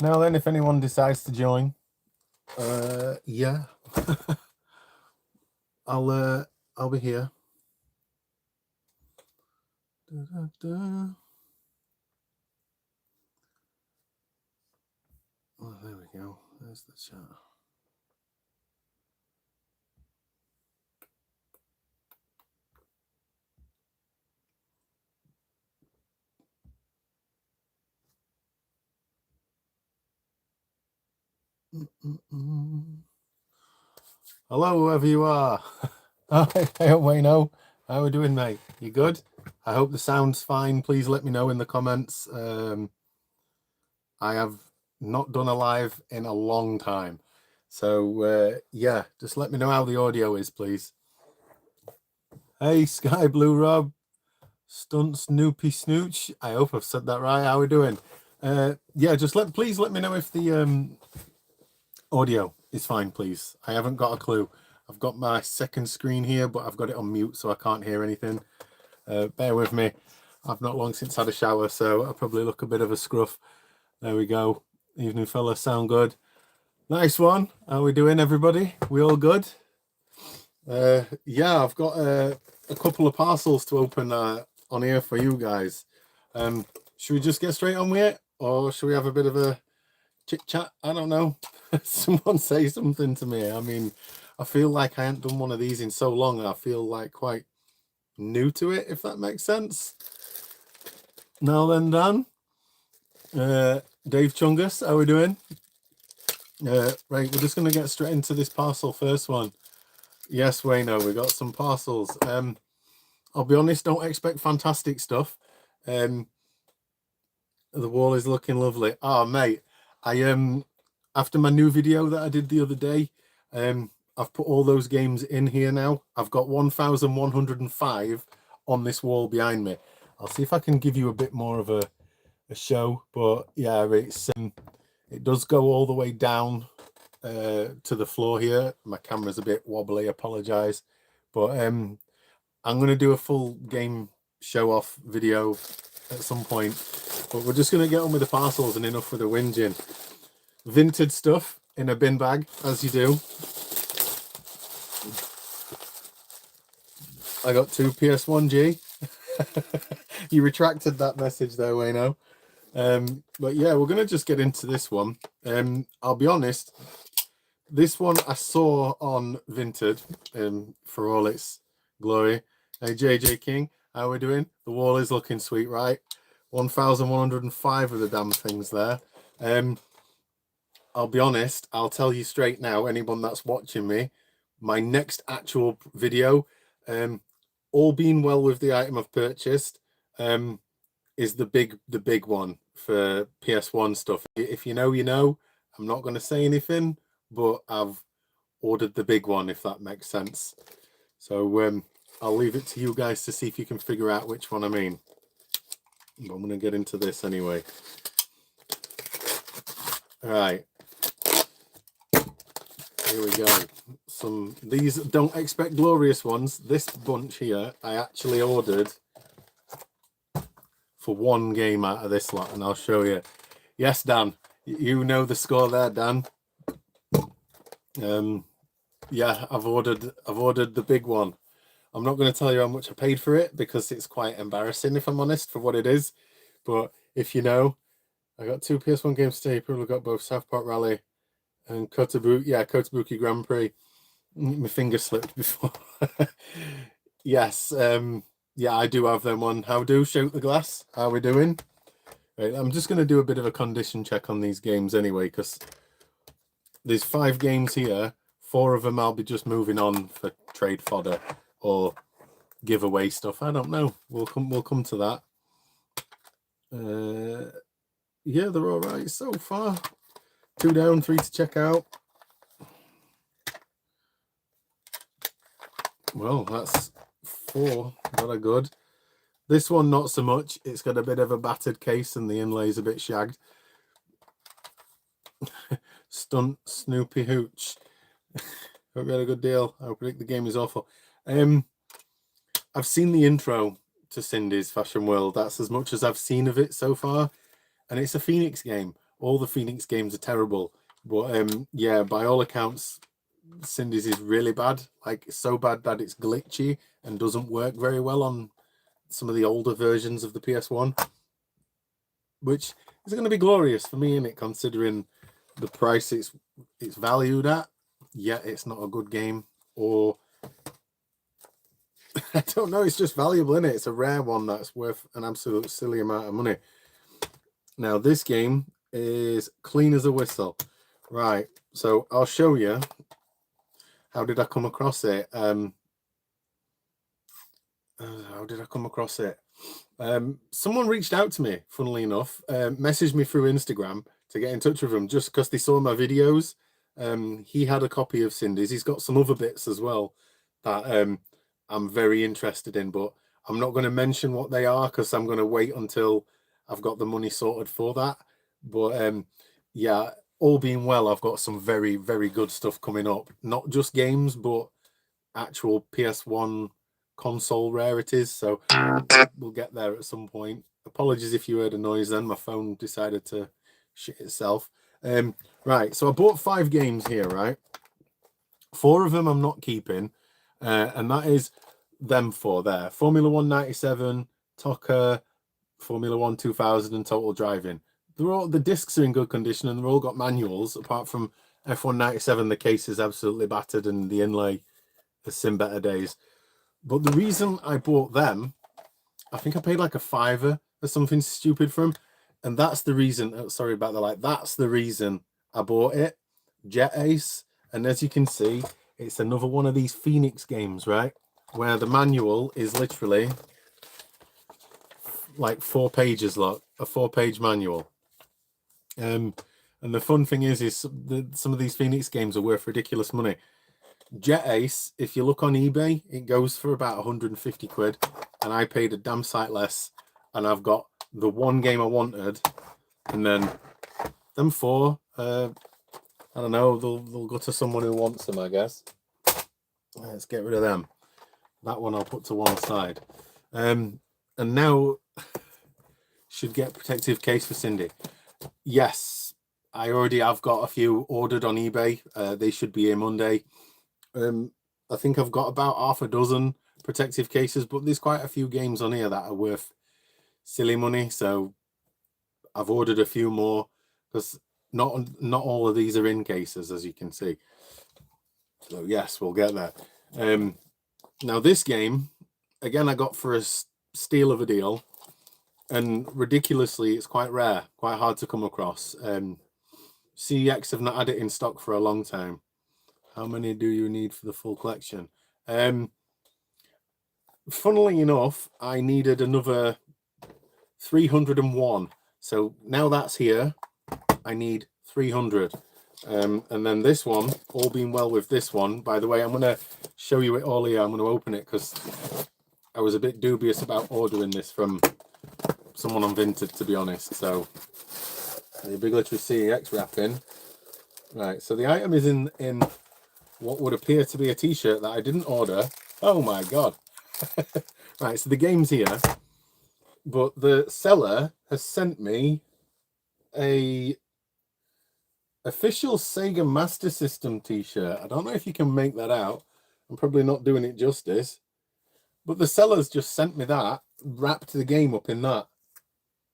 Now then, if anyone decides to join, yeah, I'll be here. Oh, there we go. There's the chat. Hello, whoever you are. Hi, Wayno. How are we doing, mate? You good? I hope the sound's fine. Please let me know in the comments. I have not done a live in a long time. So, yeah, just let me know how the audio is, please. Hey, Sky Blue Rob. Stunt Snoopy Snooch. I hope I've said that right. How are we doing? Yeah, just please let me know if the audio is fine, please. I haven't got a clue. I've got my second screen here, but I've got it on mute, so I can't hear anything. Bear with me. I've not long since had a shower, so I probably look a bit of a scruff. There we go. Evening, fella. Sound good? Nice one. How are we doing, everybody? We all good? Yeah, I've got a couple of parcels to open on here for you guys. Should we just get straight on with it, or should we have a bit of a chit chat? I don't know. Someone say something to me. I mean, I feel like I haven't done one of these in so long. I feel like quite new to it, if that makes sense. Now then, Dan. Dave Chungus, how are we doing? Right, we're just going to get straight into this parcel first one. Yes, Wayno, we got some parcels. I'll be honest, don't expect fantastic stuff. The wall is looking lovely. Oh, mate, I after my new video that I did the other day, I've put all those games in here now. I've got 1,105 on this wall behind me. I'll see if I can give you a bit more of a show, but yeah, it does go all the way down to the floor here. My camera's a bit wobbly, apologize, but I'm going to do a full game show off video at some point, but we're just going to get on with the parcels and enough with the whinging. Vintage stuff in a bin bag, as you do. I got 2 PS1G. You retracted that message there, Wayno. But yeah, we're going to just get into this one. I'll be honest, this one I saw on Vinted for all its glory. Hey, JJ King, how are we doing? The wall is looking sweet, right? 1,105 of the damn things there. I'll be honest, I'll tell you straight now, anyone that's watching me, my next actual video, all being well with the item I've purchased, is the big one for PS1 stuff. If you know, you know. I'm not going to say anything, but I've ordered the big one, if that makes sense. So I'll leave it to you guys to see if you can figure out which one I mean. But I'm going to get into this anyway. All right. Here we go. These don't expect glorious ones. This bunch here, I actually ordered for one game out of this lot, and I'll show you. Yes, Dan, you know the score there, Dan. Yeah, I've ordered the big one. I'm not going to tell you how much I paid for it because it's quite embarrassing, if I'm honest, for what it is. But if you know, I got 2 PS1 games today. Probably got both Southport Rally and Kotobuki Grand Prix. My finger slipped before. Yes, yeah, I do have them on. How do shoot the glass? How are we doing? Right, I'm just going to do a bit of a condition check on these games anyway, because there's 5 games here. 4 of them I'll be just moving on for trade fodder or giveaway stuff. I don't know. We'll come to that. Yeah, they're all right so far. 2 down, 3 to check out. Well, that's 4 that are good. This one, not so much. It's got a bit of a battered case and the inlay's a bit shagged. Stunt Snoopy Hooch. Hope you had a good deal. I predict the game is awful. I've seen the intro to Cindy's Fashion World. That's as much as I've seen of it so far. And it's a Phoenix game. all the Phoenix games are terrible. But yeah, by all accounts, Cindy's is really bad. Like, so bad that it's glitchy and doesn't work very well on some of the older versions of the PS1, which is going to be glorious for me, in it, considering the price it's valued at. Yeah, it's not a good game, or I don't know, it's just valuable, isn't it? It's a rare one that's worth an absolute silly amount of money. Now, this game is clean as a whistle. Right, so I'll show you. How did I come across it? How did I come across it? Someone reached out to me, funnily enough, messaged me through Instagram to get in touch with him just because they saw my videos. He had a copy of Cindy's. He's got some other bits as well that I'm very interested in, but I'm not going to mention what they are because I'm going to wait until I've got the money sorted for that. But yeah, all being well, I've got some very, very good stuff coming up. Not just games, but actual PS1 console rarities. So we'll get there at some point. Apologies if you heard a noise then. My phone decided to shit itself. Right, so I bought 5 games here, right? 4 of them I'm not keeping, and that is them 4 there. Formula 1 97, TOCA, Formula 1 2000, and Total Driving. They're all, the discs are in good condition, and they've all got manuals, apart from F1 97. The case is absolutely battered, and the inlay has seen better days. But the reason I bought them, I think I paid like a £5 or something stupid for them. And that's the reason, oh, sorry about the light, that's the reason I bought it. Jet Ace. And as you can see, it's another one of these Phoenix games, right? Where the manual is literally like 4 pages, look, a 4-page manual. And the fun thing is some of these Phoenix games are worth ridiculous money. Jet Ace, if you look on eBay, it goes for about 150 quid, and I paid a damn sight less, and I've got the one game I wanted, and then them 4, I don't know, they'll go to someone who wants them, I guess. Let's get rid of them. That one I'll put to one side. And now should get protective case for Cindy. Yes, I already have got a few ordered on eBay. They should be here Monday. I think I've got about half a dozen protective cases, but there's quite a few games on here that are worth silly money, so I've ordered a few more because not all of these are in cases, as you can see. So yes, we'll get there. Now this game, again, I got for a steal of a deal, and ridiculously, it's quite rare, quite hard to come across. CX have not had it in stock for a long time. How many do you need for the full collection? Funnily enough, I needed another 301. So now that's here, I need 300. And then this one, all being well with this one, by the way, I'm going to show you it all here. I'm going to open it because I was a bit dubious about ordering this from someone on Vinted, to be honest. So the big literary CEX wrapping. Right, so the item is in what would appear to be a t-shirt that I didn't order. Oh my god. Right, so the game's here, but the seller has sent me a official Sega Master System t-shirt. I don't know if you can make that out. I'm probably not doing it justice, but the seller's just sent me that, wrapped the game up in that.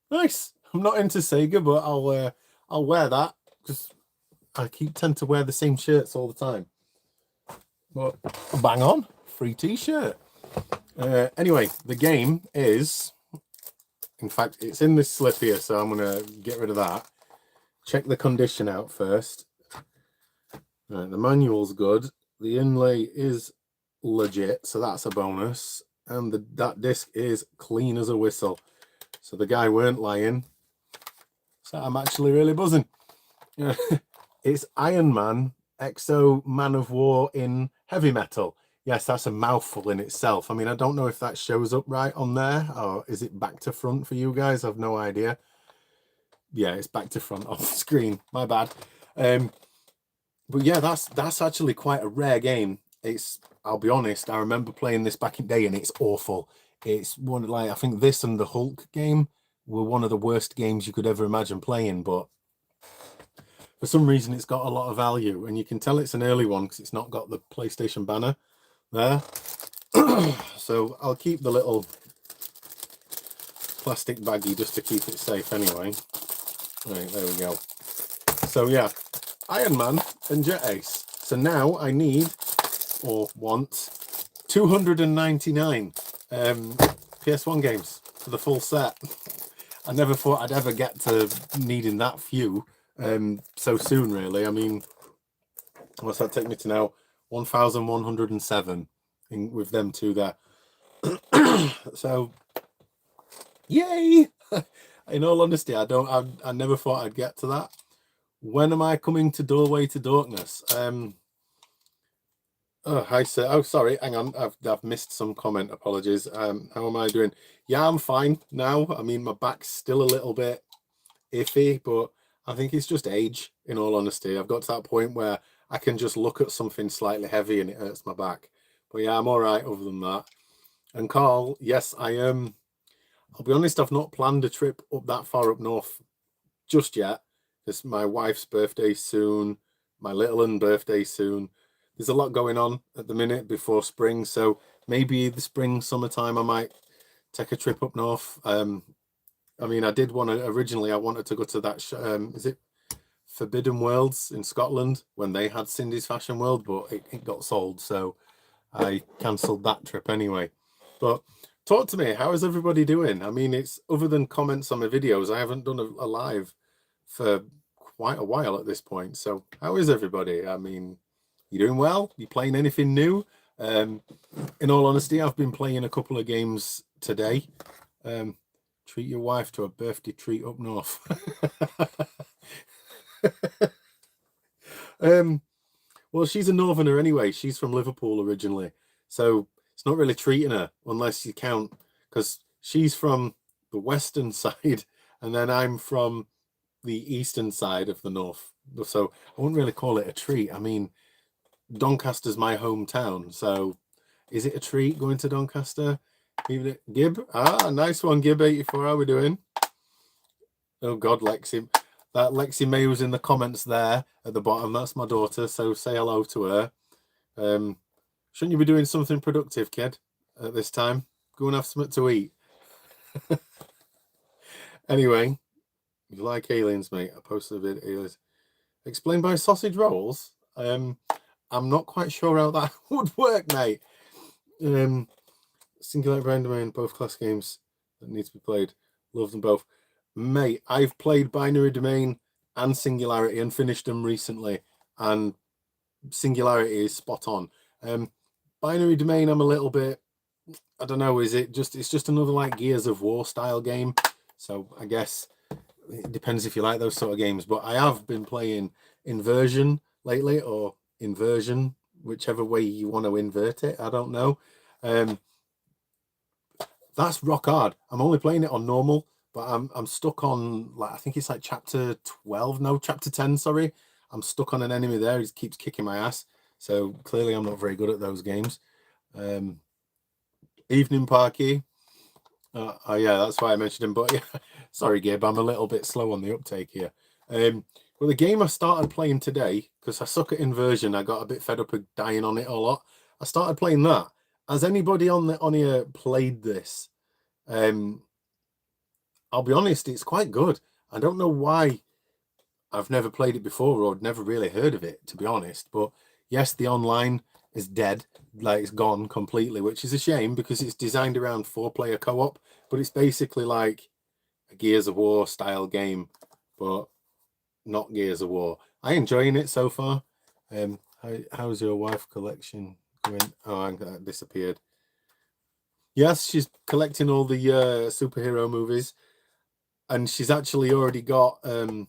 Nice. I'm not into Sega, but I'll wear that because I tend to wear the same shirts all the time. But bang on, free t-shirt. Anyway, the game is, in fact, it's in this slip here, so I'm going to get rid of that. Check the condition out first. Right, the manual's good. The inlay is legit, so that's a bonus. And that disc is clean as a whistle. So the guy weren't lying. So I'm actually really buzzing. It's Iron Man, Exo Man of War in heavy metal. Yes, that's a mouthful in itself. I mean, I don't know if that shows up right on there, or is it back to front for you guys? I've no idea. Yeah, it's back to front on the screen. My bad. But yeah, that's actually quite a rare game. I'll be honest, I remember playing this back in the day, and it's awful. It's one, like, I think this and the Hulk game were one of the worst games you could ever imagine playing, but for some reason it's got a lot of value, and you can tell it's an early one because it's not got the PlayStation banner there. So I'll keep the little plastic baggie just to keep it safe anyway. Right, there we go. So yeah, Iron Man and Jet Ace. So now I need, or want, 299 PS1 games for the full set. I never thought I'd ever get to needing that few so soon, really. I mean, what's that take me to now? 1,107 with them two there. So, yay! In all honesty, I never thought I'd get to that. When am I coming to Doorway to Darkness? Oh, hi, sir. Oh, sorry. Hang on. I've missed some comment. Apologies. How am I doing? Yeah, I'm fine now. I mean, my back's still a little bit iffy, but I think it's just age, in all honesty. I've got to that point where I can just look at something slightly heavy and it hurts my back. But yeah, I'm all right other than that. And Carl, yes, I am. I'll be honest, I've not planned a trip up that far up north just yet. It's my wife's birthday soon, my little one birthday soon. There's a lot going on at the minute before spring, so maybe the spring, summertime, I might take a trip up north. I mean, I did want to originally. I wanted to go to that. Is it Forbidden Worlds in Scotland when they had Cindy's Fashion World, but it got sold, so I cancelled that trip anyway. But talk to me. How is everybody doing? I mean, it's other than comments on my videos, I haven't done a live for quite a while at this point. So how is everybody? I mean, you doing well? You playing anything new? In all honesty, I've been playing a couple of games today. Treat your wife to a birthday treat up north. Well, she's a northerner anyway. She's from Liverpool originally, so it's not really treating her unless you count, because she's from the western side and then I'm from the eastern side of the north. So I wouldn't really call it a treat. I mean, Doncaster's my hometown, so is it a treat going to Doncaster? Gib? Ah, nice one, Gib 84. How are we doing? Oh God, Lexi. That Lexi May was in the comments there at the bottom. That's my daughter, so say hello to her. Shouldn't you be doing something productive, kid, at this time? Go and have something to eat. Anyway, you like aliens, mate? I posted a bit aliens. Explained by sausage rolls? I'm not quite sure how that would work, mate. Singularity Brain Domain, both class games that need to be played. Love them both. Mate, I've played Binary Domain and Singularity and finished them recently, and Singularity is spot on. Binary Domain, I'm a little bit, I don't know, it's just another like Gears of War style game, so I guess it depends if you like those sort of games. But I have been playing Inversion lately, or Inversion, whichever way you want to invert it, I don't know. That's rock hard. I'm only playing it on normal, but I'm stuck on, like, I think it's like chapter 10, sorry. I'm stuck on an enemy there. He keeps kicking my ass. So clearly I'm not very good at those games. Evening Parky. Oh yeah, that's why I mentioned him. But yeah, sorry, Gabe, I'm a little bit slow on the uptake here. Well, the game I started playing today, because I suck at Inversion, I got a bit fed up of dying on it a lot. I started playing that. Has anybody on here played this? I'll be honest, it's quite good. I don't know why I've never played it before or never really heard of it, to be honest. But yes, the online is dead, like it's gone completely, which is a shame because it's designed around 4-player co-op, but it's basically like a Gears of War style game, but not Gears of War. I'm enjoying it so far. How's your wife collection going? Oh, that disappeared. Yes, she's collecting all the superhero movies, and she's actually already got the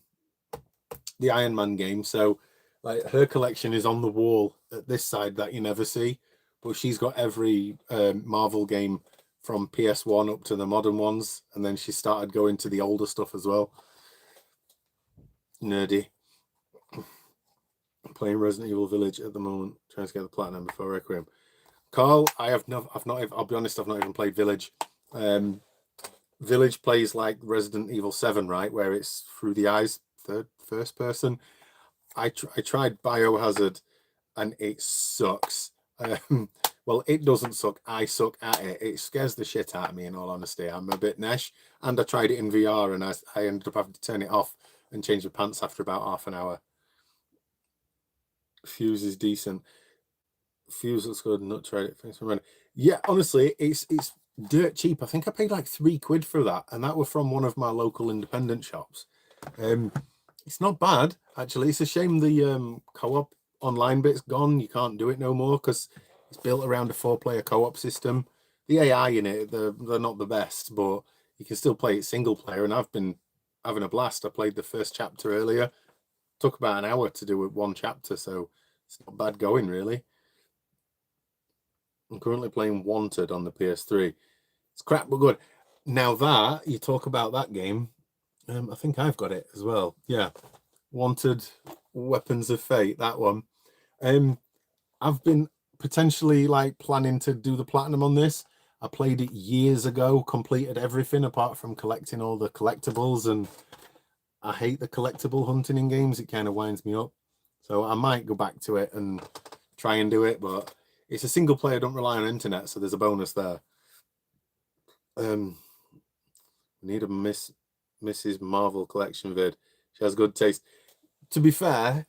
Iron Man game. So, like, her collection is on the wall at this side that you never see, but she's got every Marvel game from PS1 up to the modern ones, and then she started going to the older stuff as well. Nerdy. I'm playing Resident Evil Village at the moment, trying to get the platinum before Requiem. Carl, I've not. I'll be honest, I've not even played Village. Village plays like Resident Evil 7, right, where it's through the eyes, first person. I tried Biohazard and it sucks. Well, it doesn't suck. I suck at it. It scares the shit out of me, in all honesty. I'm a bit nesh. And I tried it in VR and I ended up having to turn it off and change the pants after about half an hour. Fuse is decent. Fuse looks good. Not tried it. Thanks for running. Yeah, honestly, it's dirt cheap. I think I paid like £3 for that, and that were from one of my local independent shops. It's not bad actually. It's a shame the co-op online bit's gone. You can't do it no more because it's built around a 4-player co-op system. The AI in it, they're not the best, but you can still play it single player. And I've been having a blast. I played the first chapter earlier. Took about an hour to do it one chapter, so it's not bad going really. I'm currently playing Wanted on the PS3. It's crap but good. Now that you talk about that game, I think I've got it as well. Yeah, Wanted Weapons of Fate, that one. I've been potentially like planning to do the platinum on this. I played it years ago, completed everything apart from collecting all the collectibles, and I hate the collectible hunting in games. It kind of winds me up. So I might go back to it and try and do it, but it's a single player, don't rely on internet, so there's a bonus there. Need a Mrs. Marvel collection vid. She has good taste. To be fair,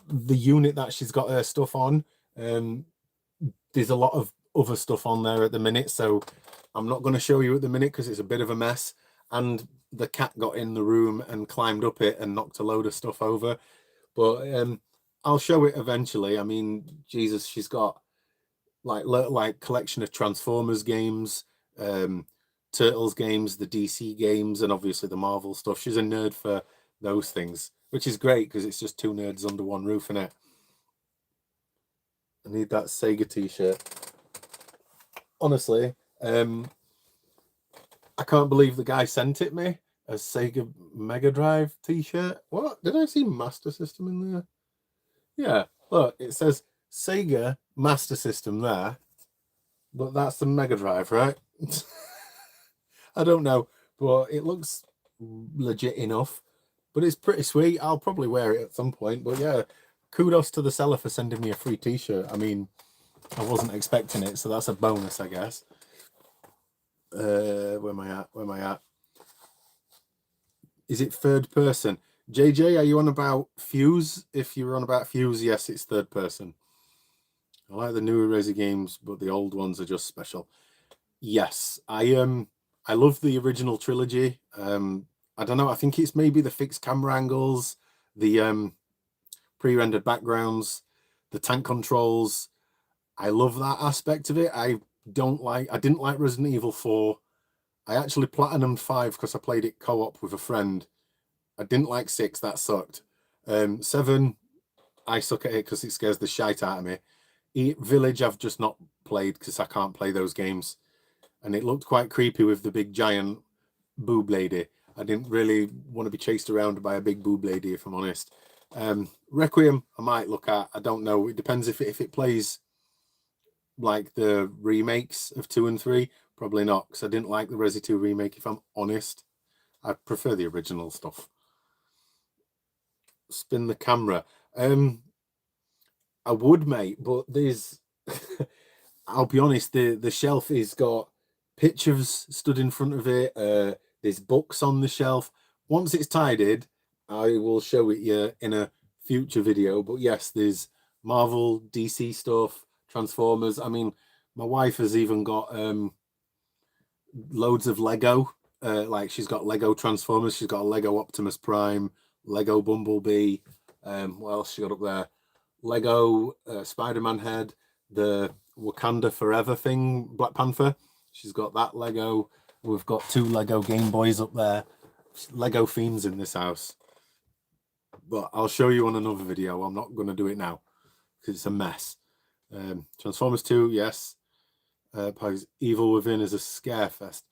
the unit that she's got her stuff on, there's a lot of other stuff on there at the minute, so I'm not going to show you at the minute because it's a bit of a mess. And the cat got in the room and climbed up it and knocked a load of stuff over. But I'll show it eventually. I mean, Jesus, she's got like collection of Transformers games, Turtles games, the DC games, and obviously the Marvel stuff. She's a nerd for those things, which is great because it's just two nerds under one roof, innit? I need that Sega t-shirt. Honestly, I can't believe the guy sent it me, a Sega Mega Drive t-shirt. What? Did I see Master System in there? Yeah, look, it says Sega Master System there, but that's the Mega Drive, right? I don't know, but it looks legit enough. But it's pretty sweet. I'll probably wear it at some point. But yeah, kudos to the seller for sending me a free t-shirt. I mean, I wasn't expecting it, so that's a bonus, I guess. Where am I at? Is it third person? JJ, are you on about Fuse? If you're on about Fuse, yes, it's third person. I like the newer Resi games, but the old ones are just special. Yes, I love the original trilogy. I don't know, I think it's maybe the fixed camera angles, the pre-rendered backgrounds, the tank controls. I love that aspect of it. I didn't like Resident Evil 4. I actually platinumed 5 because I played it co-op with a friend. I didn't like 6, that sucked. 7, I suck at it because it scares the shite out of me. Village, I've just not played because I can't play those games. And it looked quite creepy with the big giant boob lady. I didn't really want to be chased around by a big boob lady, if I'm honest. Requiem, I might look at. I don't know. It depends if it plays like the remakes of 2 and 3. Probably not, because I didn't like the Resi 2 remake, if I'm honest. I prefer the original stuff. Spin the camera. I would, mate, but there's... I'll be honest, the shelf has got pictures stood in front of it. There's books on the shelf. Once it's tidied, I will show it you in a future video. But yes, there's Marvel, DC stuff, Transformers. I mean, my wife has even got loads of Lego. Like she's got Lego Transformers. She's got a Lego Optimus Prime, Lego Bumblebee. What else she got up there? Lego Spider-Man head, the Wakanda Forever thing, Black Panther. She's got that Lego. We've got 2 Lego Game Boys up there. Lego fiends in this house. But I'll show you on another video. I'm not going to do it now because it's a mess. Transformers 2, yes. Evil Within is a scare fest.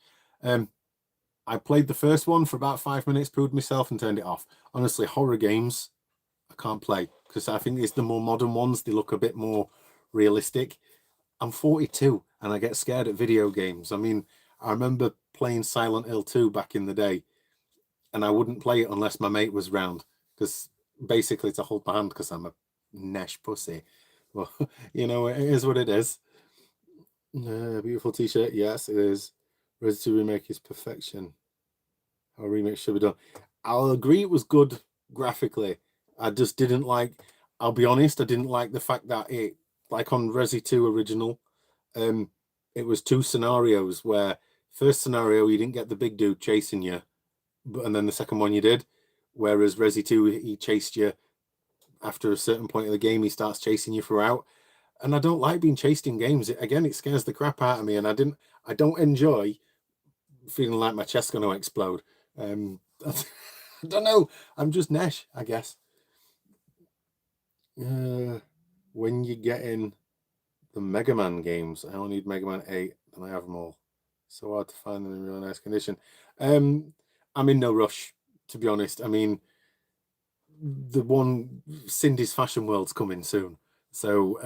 I played the first one for about 5 minutes, proved myself and turned it off. Honestly, horror games, I can't play because I think it's the more modern ones. They look a bit more realistic. I'm 42 and I get scared at video games. I mean, I remember playing Silent Hill 2 back in the day and I wouldn't play it unless my mate was round because basically to hold my hand because I'm a nesh pussy. Well, you know, it is what it is. Beautiful t-shirt. Yes, it is. Ready to remake is perfection. How a remake should be done. I'll agree it was good graphically. I just didn't like, I'll be honest, I didn't like the fact that it, like on Resi 2 original, it was two scenarios where first scenario you didn't get the big dude chasing you, and then the second one you did. Whereas Resi 2, he chased you after a certain point of the game, he starts chasing you throughout. And I don't like being chased in games. It scares the crap out of me, and I don't enjoy feeling like my chest's going to explode. I don't know. I'm just Nesh, I guess. When you get in the Mega Man games, I only need Mega Man 8, and I have them all. So hard to find them in really nice condition. I'm in no rush, to be honest. I mean, the one Cindy's Fashion World's coming soon. So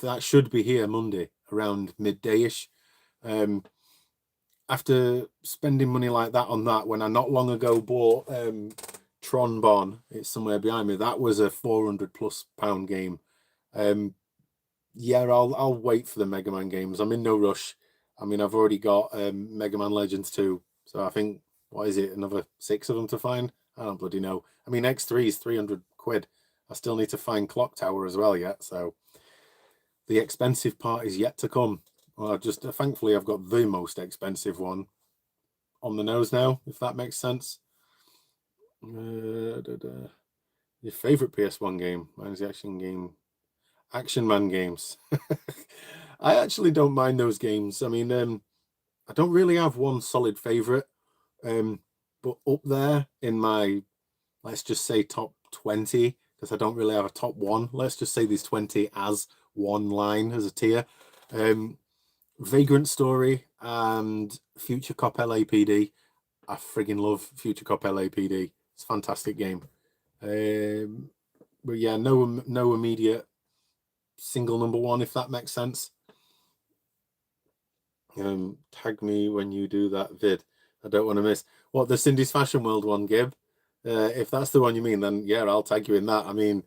that should be here Monday around midday-ish. After spending money like that on that, when I not long ago bought Tron Bon, it's somewhere behind me. That was a £400+ game. Yeah, I'll wait for the Mega Man games. I'm in no rush. I mean, I've already got Mega Man Legends 2, so I think, what is it, another 6 of them to find? I don't bloody know. I mean, X3 is £300. I still need to find Clock Tower as well yet, so the expensive part is yet to come. Well, thankfully I've got the most expensive one on the nose now, if that makes sense. Your favorite PS1 game? Mine's the Action Man games. I actually don't mind those games. I mean, I don't really have one solid favorite, but up there in my, let's just say top 20, because I don't really have a top one. Let's just say these 20 as one line as a tier. Vagrant Story and Future Cop LAPD. I friggin' love Future Cop LAPD. It's a fantastic game. But yeah, no immediate single number one, if that makes sense. Tag me when you do that vid. I don't want to miss. What, the Cindy's Fashion World one, Gib? If that's the one you mean, then yeah, I'll tag you in that. I mean,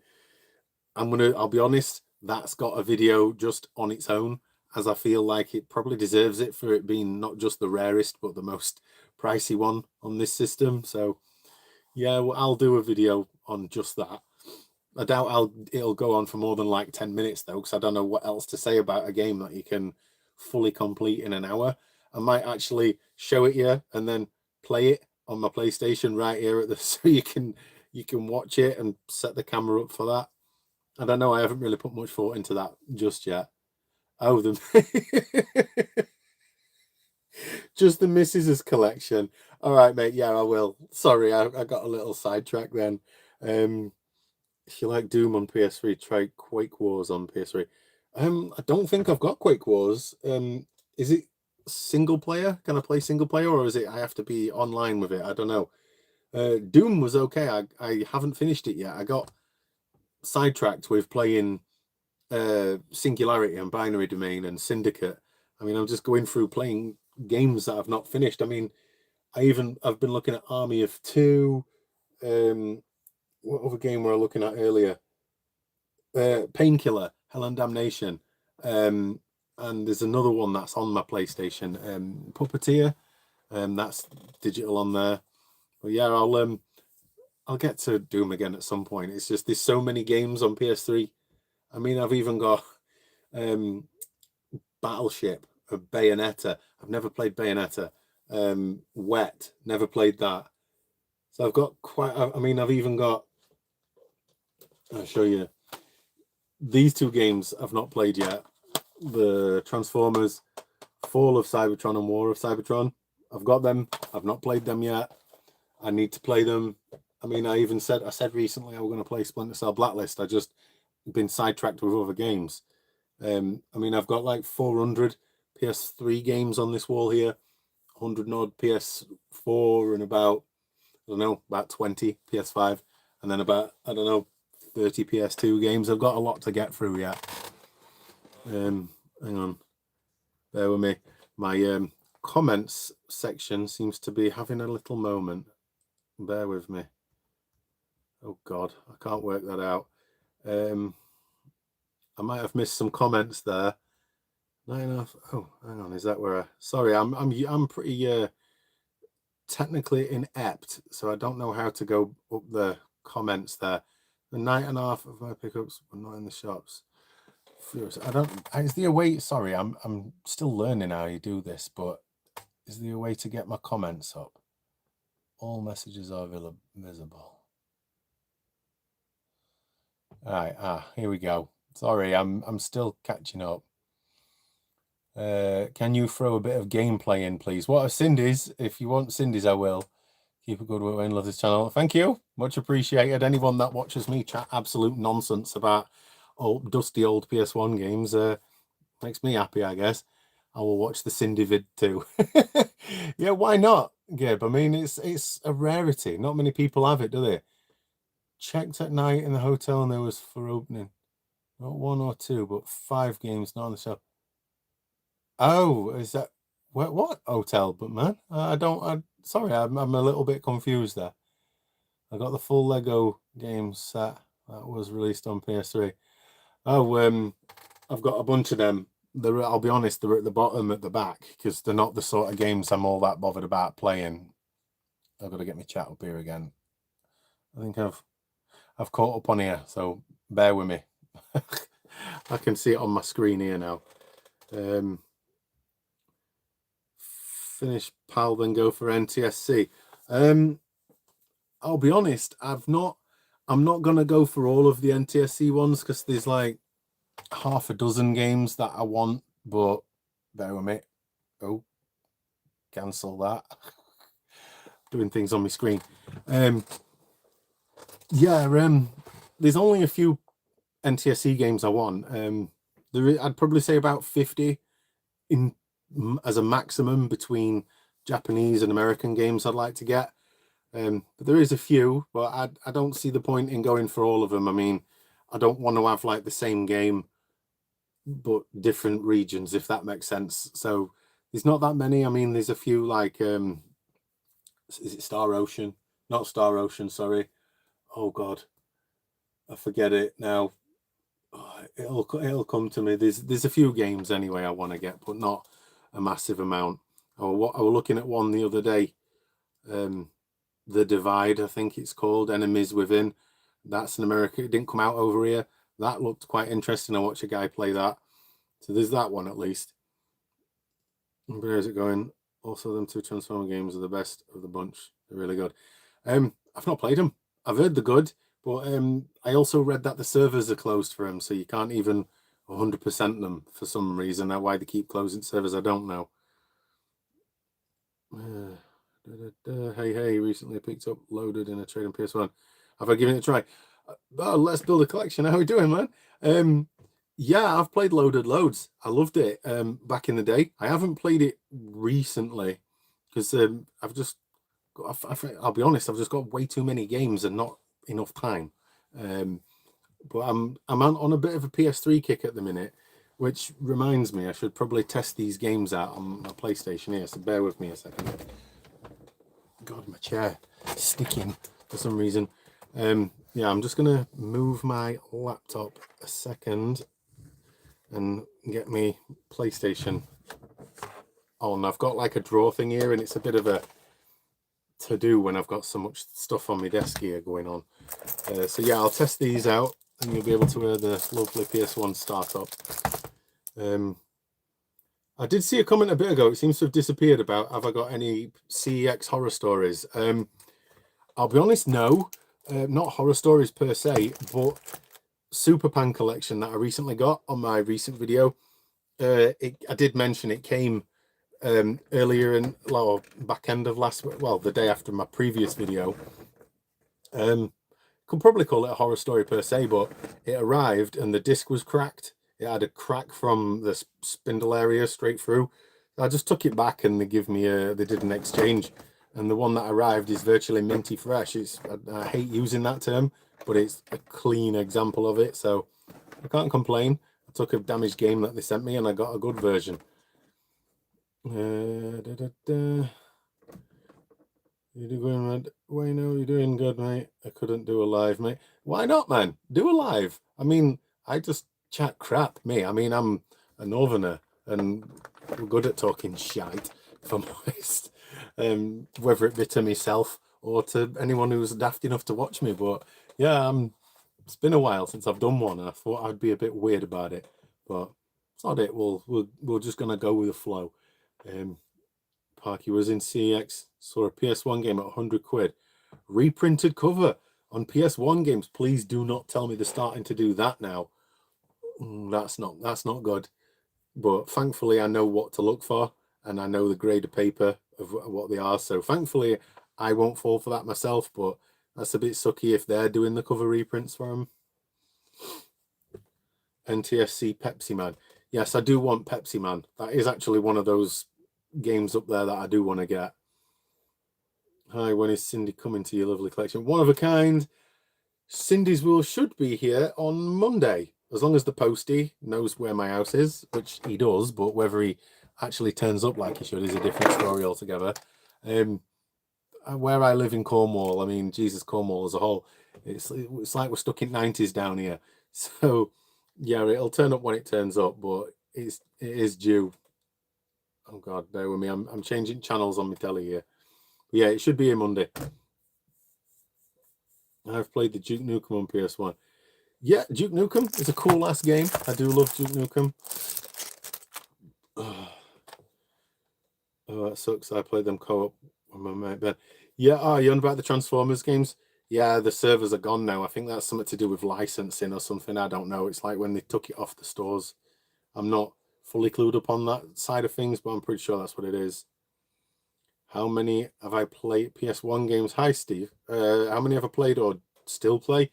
I'll be honest, that's got a video just on its own, as I feel like it probably deserves it for it being not just the rarest, but the most pricey one on this system. So yeah, well, I'll do a video on just that. I doubt it'll go on for more than like 10 minutes though, because I don't know what else to say about a game that you can fully complete in an hour. I might actually show it you and then play it on my PlayStation right here at the so you can watch it and set the camera up for that. I don't know. I haven't really put much thought into that just yet. Oh, just the Mrs.'s collection. All right, mate. Yeah, I will. Sorry, I got a little sidetracked then. If you like Doom on PS3, try Quake Wars on PS3. I don't think I've got Quake Wars. Is it single player? Can I play single player, or is it I have to be online with it? I don't know. Doom was okay. I haven't finished it yet. I got sidetracked with playing Singularity and Binary Domain and Syndicate. I mean, I'm just going through playing games that I've not finished. I mean, I've been looking at Army of Two. What other game were I looking at earlier? Painkiller, Hell and Damnation. And there's another one that's on my PlayStation, Puppeteer. That's digital on there. But yeah, I'll get to Doom again at some point. It's just there's so many games on PS3. I mean, I've even got Battleship, Bayonetta. I've never played Bayonetta. Wet, never played that. So I've got I mean, I've even got. I'll show you. These two games I've not played yet. The Transformers, Fall of Cybertron and War of Cybertron. I've got them. I've not played them yet. I need to play them. I mean, I said recently I was going to play Splinter Cell Blacklist. I just been sidetracked with other games. I mean, I've got like 400 PS3 games on this wall here, 100 odd PS4, and about 20 PS5, and then about 30 PS2 games. I've got a lot to get through yet. Hang on, bear with me. My comments section seems to be having a little moment. Bear with me. Oh God, I can't work that out. I might have missed some comments there. 9.5. Oh, hang on. Is that where? Sorry, I'm pretty technically inept, so I don't know how to go up the comments there. The 9.5 of my pickups were not in the shops. Furious. I don't. Is there a way? Sorry, I'm still learning how you do this, but is there a way to get my comments up? All messages are visible. All right. Here we go. Sorry, I'm still catching up. Can you throw a bit of gameplay in, please? What are Cindy's? If you want Cindy's, I will. Keep a good work and love this channel. Thank you. Much appreciated. Anyone that watches me chat absolute nonsense about old dusty old PS1 games makes me happy, I guess. I will watch the Cindy vid too. Yeah, why not, Gabe? I mean, it's a rarity. Not many people have it, do they? Checked at night in the hotel and there was for opening. Not 1 or 2, but 5 games not on the shelf. Oh, is that what hotel? But man, sorry, I'm a little bit confused there. I got the full Lego games set that was released on PS3. Oh, I've got a bunch of them. I'll be honest, they're at the bottom at the back because they're not the sort of games I'm all that bothered about playing. I've got to get my chat up here again. I think I've caught up on here, so bear with me. I can see it on my screen here now. Finish PAL, then go for NTSC. I'll be honest, I'm not gonna go for all of the NTSC ones because there's like half a dozen games that I want, but bear with me. Oh, cancel that. Doing things on my screen. There's only a few NTSC games I want. I'd probably say about 50 in as a maximum between Japanese and American games I'd like to get. But there is a few, but I don't see the point in going for all of them. I mean, I don't want to have like the same game, but different regions, if that makes sense. So there's not that many. I mean, there's a few like, is it Star Ocean? Not Star Ocean, sorry. Oh God, I forget it now. Oh, it'll come to me. There's a few games anyway I want to get, but not a massive amount. I was looking at one the other day. The Divide, I think it's called, Enemies Within. That's in America. It didn't come out over here. That looked quite interesting. I watched a guy play that. So there's that one at least. Where is it going? Also, them 2 Transformer games are the best of the bunch. They're really good. I've not played them. I've heard they're good, but I also read that the servers are closed for them, so you can't even 100% them for some reason. Now, why they keep closing servers, I don't know. Hey, recently picked up Loaded in a trade on PS1. Have I given it a try? Let's build a collection. How are we doing, man? Yeah, I've played Loaded loads. I loved it back in the day. I haven't played it recently because I've just got, I'll be honest, I've just got way too many games and not enough time. But I'm on a bit of a PS3 kick at the minute, which reminds me I should probably test these games out on my PlayStation here. So bear with me a second. God, my chair sticking for some reason. Yeah, I'm just gonna move my laptop a second and get me PlayStation on. I've got like a drawer thing here, and it's a bit of a to do when I've got so much stuff on my desk here going on. So yeah, I'll test these out, and you'll be able to hear the lovely PS1 start up. I did see a comment a bit ago. It seems to have disappeared about have I got any CEX horror stories? I'll be honest, no, not horror stories per se, but Super Pan collection that I recently got on my recent video. I did mention it came earlier in back end of the day after my previous video. Could probably call it a horror story per se, but it arrived and the disc was cracked. It had a crack from the spindle area straight through. I just took it back and they did an exchange. And the one that arrived is virtually minty fresh. I hate using that term, but it's a clean example of it. So I can't complain. I took a damaged game that they sent me and I got a good version. You're doing red. Wayno, you're doing good, mate. I couldn't do a live, mate. Why not, man? Do a live. I mean, I just chat crap, me. I mean, I'm a northerner and we're good at talking shite, if I'm honest. Whether it be to myself or to anyone who's daft enough to watch me. But yeah, it's been a while since I've done one, and I thought I'd be a bit weird about it. But it's not it. We're just gonna go with the flow. Parky was in CX, saw a PS1 game at 100 quid. Reprinted cover on PS1 games. Please do not tell me they're starting to do that now. That's not good. But thankfully, I know what to look for, and I know the grade of paper of what they are. So thankfully, I won't fall for that myself. But that's a bit sucky if they're doing the cover reprints for them. NTSC Pepsi Man. Yes, I do want Pepsi Man. That is actually one of those games up there that I do want to get. Hi, when is Cindy coming to your lovely collection? One of a kind. Cindy's will should be here on Monday, as long as the postie knows where my house is, which he does, but whether he actually turns up like he should is a different story altogether. Where I live in Cornwall, I mean, Jesus, Cornwall as a whole, it's like we're stuck in 90s down here. So, yeah, it'll turn up when it turns up, but it is due. Oh God, bear with me. I'm changing channels on my telly here. But yeah, it should be here Monday. I've played the Duke Nukem on PS1. Yeah, Duke Nukem is a cool ass game. I do love Duke Nukem. Oh, that sucks. I played them co-op on my mate Ben. Yeah, you're on about the Transformers games? Yeah, the servers are gone now. I think that's something to do with licensing or something. I don't know. It's like when they took it off the stores. I'm not fully clued up on that side of things, but I'm pretty sure that's what it is. How many have I played PS1 games? Hi, Steve. How many have I played or still play?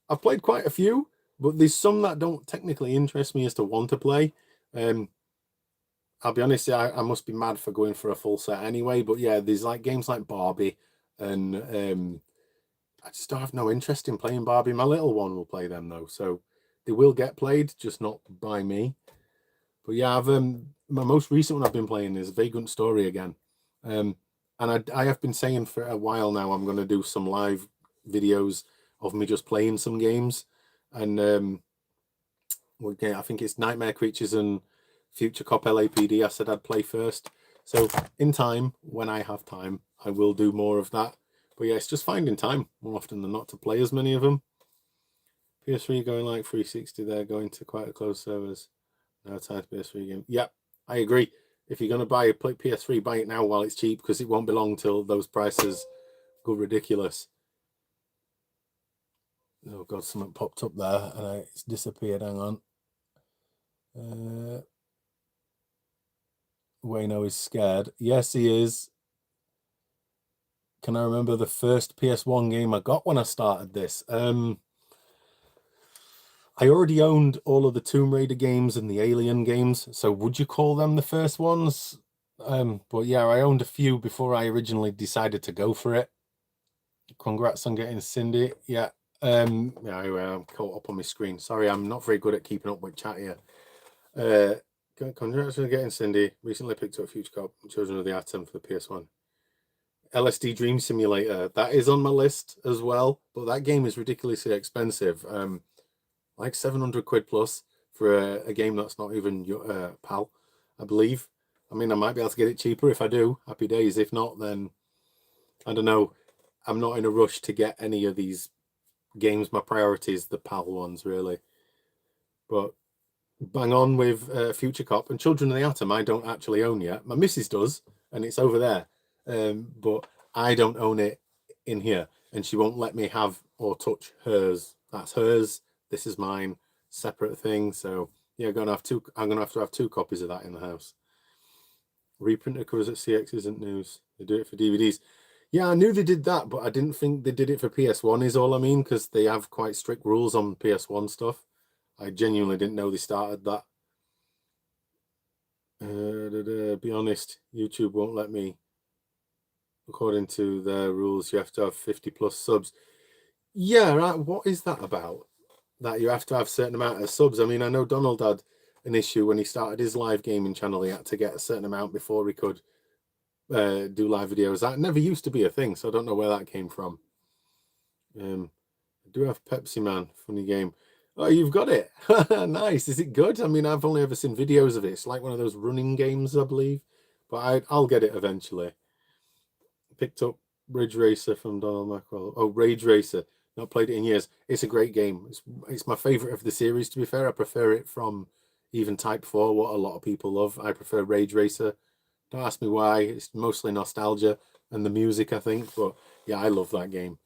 I've played quite a few, but there's some that don't technically interest me as to want to play. I'll be honest, I must be mad for going for a full set anyway. But yeah, there's like games like Barbie, and I just don't have no interest in playing Barbie. My little one will play them though, so they will get played, just not by me. But yeah, I've my most recent one I've been playing is Vagrant Story again. And I have been saying for a while now I'm going to do some live videos of me just playing some games. And I think it's Nightmare Creatures and Future Cop LAPD I said I'd play first. So in time, when I have time, I will do more of that. But yeah, it's just finding time more often than not to play as many of them. PS3 going like 360 there, going to quite a close servers. No time to PS3 game. Yep, I agree. If you're going to buy a PS3, buy it now while it's cheap, because it won't be long till those prices go ridiculous. Oh God, something popped up there and it's disappeared. Hang on. Wayno is scared. Yes, he is. Can I remember the first PS1 game I got when I started this? I already owned all of the Tomb Raider games and the Alien games, so would you call them the first ones? But yeah, I owned a few before I originally decided to go for it. Congrats on getting Cindy. Yeah. Anyway, I'm caught up on my screen. Sorry, I'm not very good at keeping up with chat here. Congrats on getting Cindy. Recently picked up Future Cop Children of the Atom for the PS1. LSD Dream Simulator, that is on my list as well, but that game is ridiculously expensive. Like 700 quid plus for a game that's not even your PAL, I believe. I mean, I might be able to get it cheaper if I do. Happy days. If not, then I don't know. I'm not in a rush to get any of these games. My priority is the PAL ones, really. But bang on with Future Cop and Children of the Atom. I don't actually own yet. My missus does, and it's over there. But I don't own it in here, and she won't let me have or touch hers. That's hers. This is mine, separate thing. So yeah, I'm gonna have to have two copies of that in the house. Reprinter covers at CX isn't news. They do it for DVDs. Yeah, I knew they did that, but I didn't think they did it for PS1 is all I mean, because they have quite strict rules on PS1 stuff. I genuinely didn't know they started that. Be honest, YouTube won't let me. According to their rules, you have to have 50 plus subs. Yeah, right. What is that about? That you have to have a certain amount of subs. I mean, I know Donald had an issue when he started his live gaming channel. He had to get a certain amount before he could do live videos. That never used to be a thing, so I don't know where that came from. I do have Pepsi Man, funny game. Oh, you've got it. Nice. Is it good? I mean, I've only ever seen videos of it. It's like one of those running games, I believe. But I'll get it eventually. Picked up Ridge Racer from Donald Mackerel. Oh, Rage Racer. Not played it in years. It's a great game. It's my favorite of the series, to be fair. I prefer it from even Type 4, what a lot of people love. I prefer Rage Racer. Don't ask me why. It's mostly nostalgia and the music, I think. But yeah, I love that game.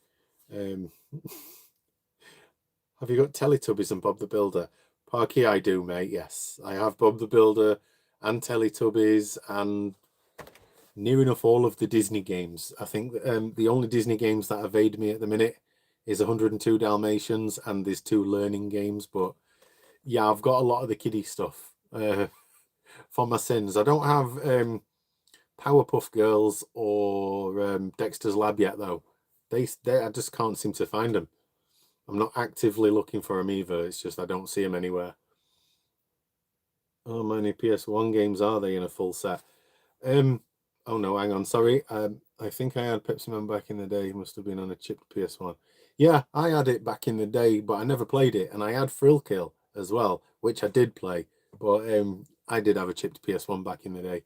Have you got Teletubbies and Bob the Builder? Parky, I do, mate. Yes, I have Bob the Builder and Teletubbies and near enough all of the Disney games. I think the only Disney games that evade me at the minute is 102 Dalmatians and there's 2 learning games. But yeah, I've got a lot of the kiddie stuff for my sins. I don't have Powerpuff Girls or Dexter's Lab yet, though. They I just can't seem to find them. I'm not actively looking for them either. It's just I don't see them anywhere. How many PS1 games are they in a full set? Oh no, hang on, sorry. I think I had Pepsi Man back in the day. It must have been on a chipped PS1. Yeah, I had it back in the day, but I never played it. And I had Thrill Kill as well, which I did play. But I did have a chipped PS1 back in the day.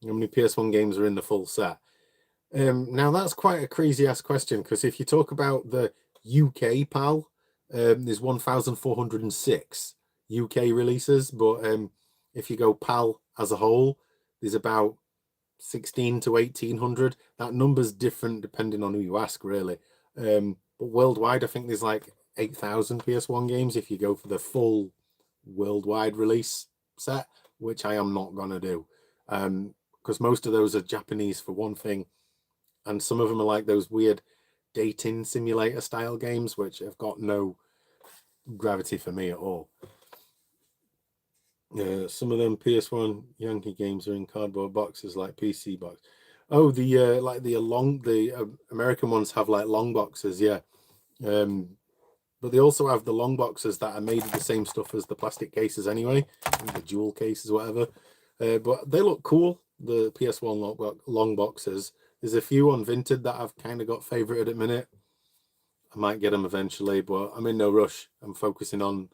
How many PS1 games are in the full set? Now that's quite a crazy ass question, because if you talk about the UK PAL, there's 1,406 UK releases, but if you go PAL as a whole, there's about 16 to 1,800. That number's different depending on who you ask, really. But worldwide, I think there's like 8,000 PS1 games if you go for the full worldwide release set, which I am not gonna do, because most of those are Japanese for one thing, and some of them are like those weird dating simulator style games, which have got no gravity for me at all. Some of them PS1 Yankee games are in cardboard boxes like PC box. Oh, the like the American ones have like long boxes, yeah. But they also have the long boxes that are made of the same stuff as the plastic cases anyway, the dual cases, whatever. But they look cool, the PS1 long boxes. There's a few on Vinted that I've kind of got favorited at the minute. I might get them eventually, but I'm in no rush. I'm focusing on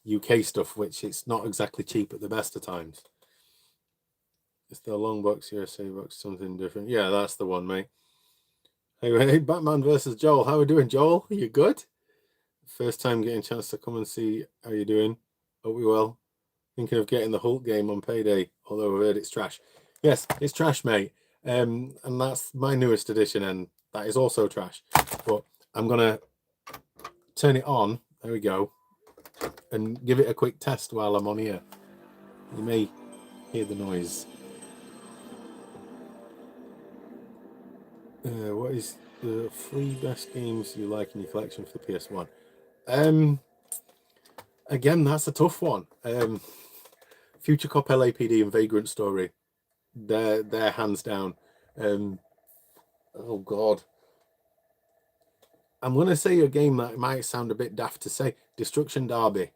UK stuff, which it's not exactly cheap at the best of times. It's the long box, USA box, something different. Yeah, that's the one, mate. Hey, Batman versus Joel. How are we doing, Joel? Are you good? First time getting a chance to come and see how you doing. Hope you well. Thinking of getting the Hulk game on payday, although I've heard it's trash. Yes, it's trash, mate. And that's my newest edition, and that is also trash. But I'm gonna turn it on. There we go, and give it a quick test while I'm on here. You may hear the noise. What is the 3 best games you like in your collection for the PS1? Again, that's a tough one. Future Cop LAPD and Vagrant Story. They're hands down. Oh God. I'm gonna say a game that might sound a bit daft to say. Destruction Derby.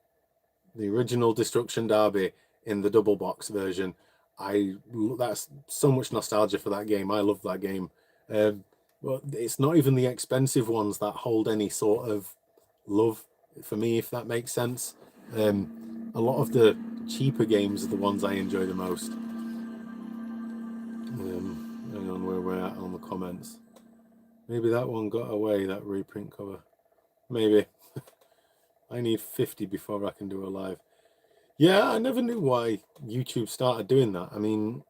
The original Destruction Derby in the double box version. That's so much nostalgia for that game. I love that game. But it's not even the expensive ones that hold any sort of love for me, if that makes sense. A lot of the cheaper games are the ones I enjoy the most. Hang on where we're at on the comments. Maybe that one got away, that reprint cover. Maybe. I need 50 before I can do a live. Yeah, I never knew why YouTube started doing that. I mean,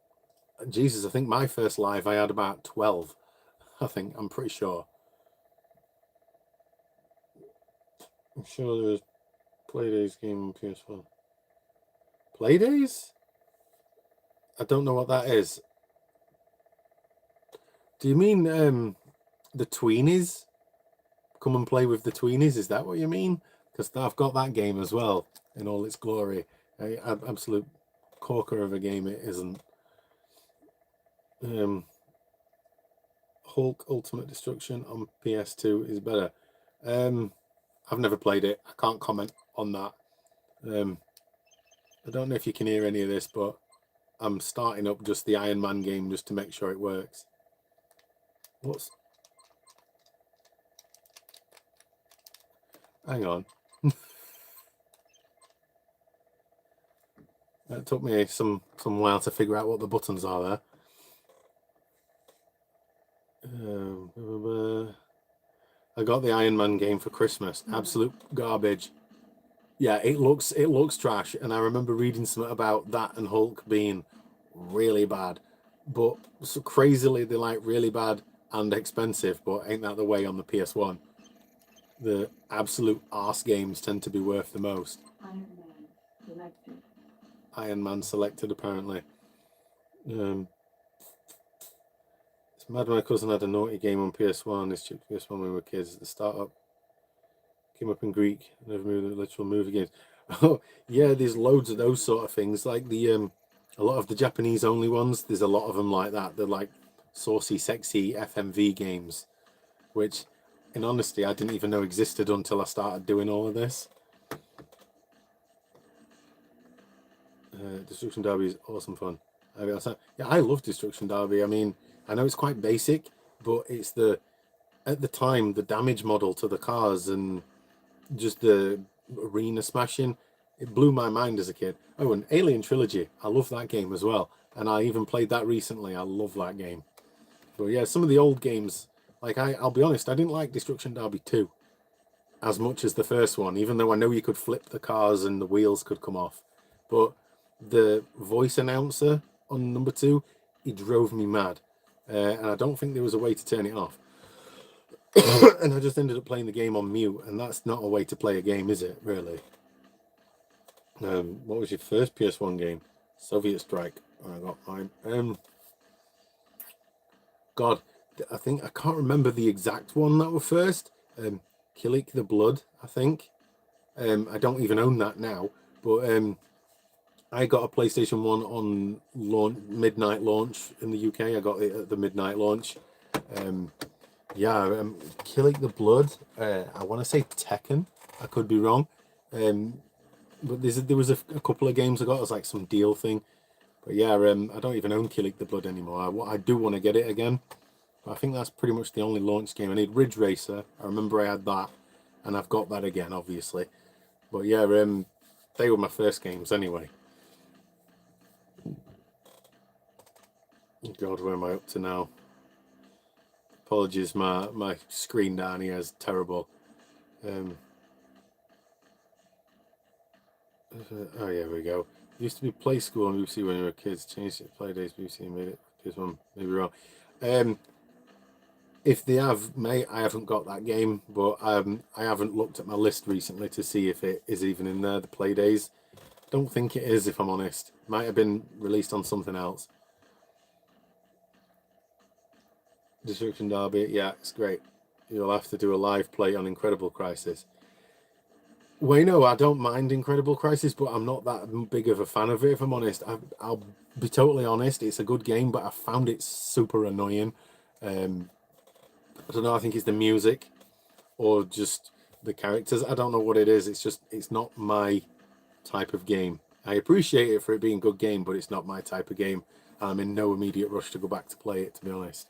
Jesus, I think my first live I had about 12. I'm pretty sure. I'm sure there was Playdays game on PS1. Playdays? I don't know what that is. Do you mean the Tweenies? Come and play with the Tweenies? Is that what you mean? Because I've got that game as well in all its glory. Absolute corker of a game it isn't. Hulk Ultimate Destruction on PS2 is better. I've never played it. I can't comment on that. I don't know if you can hear any of this, but I'm starting up just the Iron Man game just to make sure it works. Hang on. It took me some while to figure out what the buttons are there. I got the Iron Man game for Christmas. Absolute garbage. Yeah, it looks trash, and I remember reading something about that and Hulk being really bad, but so crazily they're like really bad and expensive. But ain't that the way on the PS1? The absolute arse games tend to be worth the most. Iron Man selected apparently. It's mad. My cousin had a naughty game on PS1. This chipped PS1 when we were kids. The startup came up in Greek. Never moved the literal movie games. Oh yeah, there's loads of those sort of things. Like the a lot of the Japanese only ones. There's a lot of them like that. They're like saucy, sexy FMV games, which, in honesty, I didn't even know existed until I started doing all of this. Destruction Derby is awesome fun. Yeah, I love Destruction Derby. I mean, I know it's quite basic, but it's at the time the damage model to the cars and just the arena smashing, it blew my mind as a kid. Oh, and Alien Trilogy, I love that game as well, and I even played that recently. I love that game. But yeah, some of the old games, like I'll be honest, I didn't like Destruction Derby 2 as much as the first one, even though I know you could flip the cars and the wheels could come off. But the voice announcer on number 2, he drove me mad, and I don't think there was a way to turn it off. And I just ended up playing the game on mute, and that's not a way to play a game, is it, really? What was your first PS1 game? Soviet Strike. I got mine. God, I can't remember the exact one that was first. Kilik the Blood, I think. I don't even own that now, but I got a PlayStation 1 on midnight launch in the UK. I got it at the midnight launch. Kilik the Blood. I want to say Tekken. I could be wrong. But there was a couple of games I got as like some deal thing. But yeah, I don't even own Kilik the Blood anymore. I do want to get it again. But I think that's pretty much the only launch game. I need Ridge Racer. I remember I had that, and I've got that again, obviously. But yeah, they were my first games anyway. God, where am I up to now? Apologies, my screen down here is terrible. Oh yeah, here we go. It used to be Play School on BBC when we were kids. Changed it to Play Days BBC and made it this one. Maybe wrong. If they have, mate, I haven't got that game, but I haven't looked at my list recently to see if it is even in there. The Play Days. Don't think it is, if I'm honest. Might have been released on something else. Destruction Derby, yeah, it's great. You'll have to do a live play on Incredible Crisis. Wayno, I don't mind Incredible Crisis, but I'm not that big of a fan of it, if I'm honest. I'll be totally honest, it's a good game, but I found it super annoying. I don't know, I think it's the music or just the characters. I don't know what it is. It's not my type of game. I appreciate it for it being a good game, but it's not my type of game. I'm in no immediate rush to go back to play it, to be honest.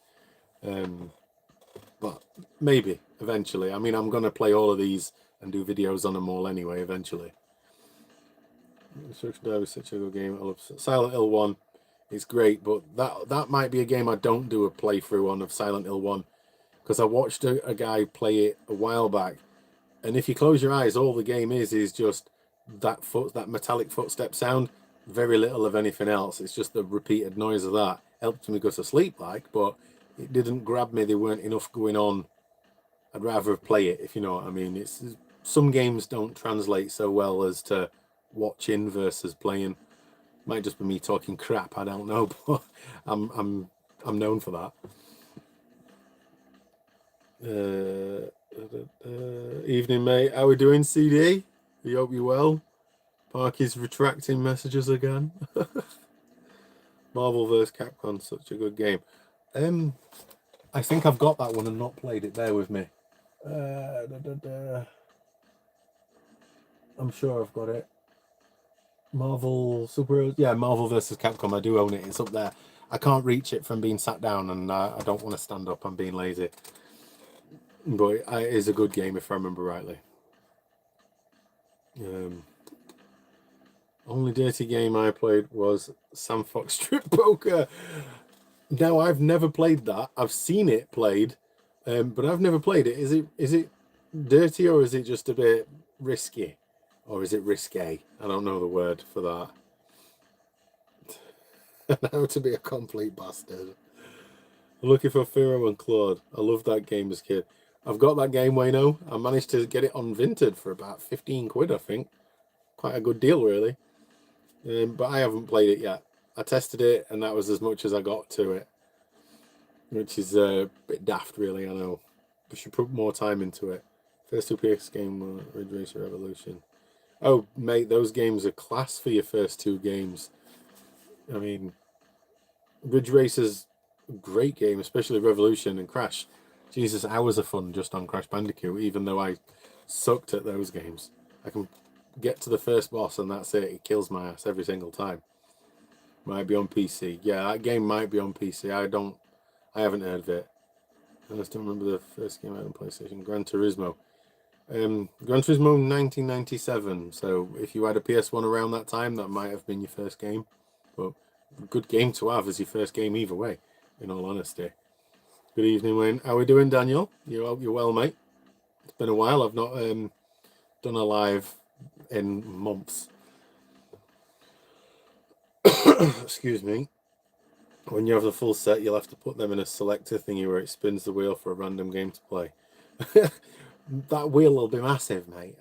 But maybe eventually. I mean, I'm going to play all of these and do videos on them all anyway, eventually. Destruction Derby is such a good game. I love Silent Hill 1. It's great, but that might be a game I don't do a playthrough on of Silent Hill 1, because I watched a guy play it a while back, and if you close your eyes, all the game is just that metallic footstep sound. Very little of anything else. It's just the repeated noise of that. Helped me go to sleep, but it didn't grab me. There weren't enough going on. I'd rather play it, if you know what I mean. Some games don't translate so well as to watching versus playing. Might just be me talking crap, I don't know, but I'm known for that. Evening, mate. How we doing, CD? We hope you're well. Parky's retracting messages again. Marvel vs. Capcom, such a good game. I think I've got that one and not played it. Bear with me. I'm sure I've got it. Marvel Super, yeah, Marvel versus Capcom. I do own it. It's up there. I can't reach it from being sat down, and I don't want to stand up. I'm being lazy. But it is a good game if I remember rightly. Only dirty game I played was Sam Fox Strip Poker. Now I've never played that. I've seen it played, but I've never played it. Is it dirty, or is it just a bit risky, or is it risque? I don't know the word for that. How to be a complete bastard. I'm looking for Firo and Claude. I loved that game as a kid. I've got that game, Wayno. I managed to get it on Vinted for about 15 quid, I think. Quite a good deal, really. But I haven't played it yet. I tested it, and that was as much as I got to it. Which is a bit daft, really, I know. We should put more time into it. First two PS game were Ridge Racer Revolution. Oh, mate, those games are class for your first two games. I mean, Ridge Racer's a great game, especially Revolution and Crash. Jesus, hours of fun just on Crash Bandicoot, even though I sucked at those games. I can get to the first boss and that's it. It kills my ass every single time. Might be on PC. Yeah, that game might be on PC. I haven't heard of it. I just don't remember the first game I had on PlayStation. Gran Turismo. Gran Turismo 1997. So if you had a PS1 around that time, that might have been your first game. But good game to have as your first game either way, in all honesty. Good evening, Wayne. How are we doing, Daniel? You're well, mate? It's been a while. I've not done a live in months. Excuse me. When you have the full set, you'll have to put them in a selector thingy where it spins the wheel for a random game to play. That wheel will be massive, mate.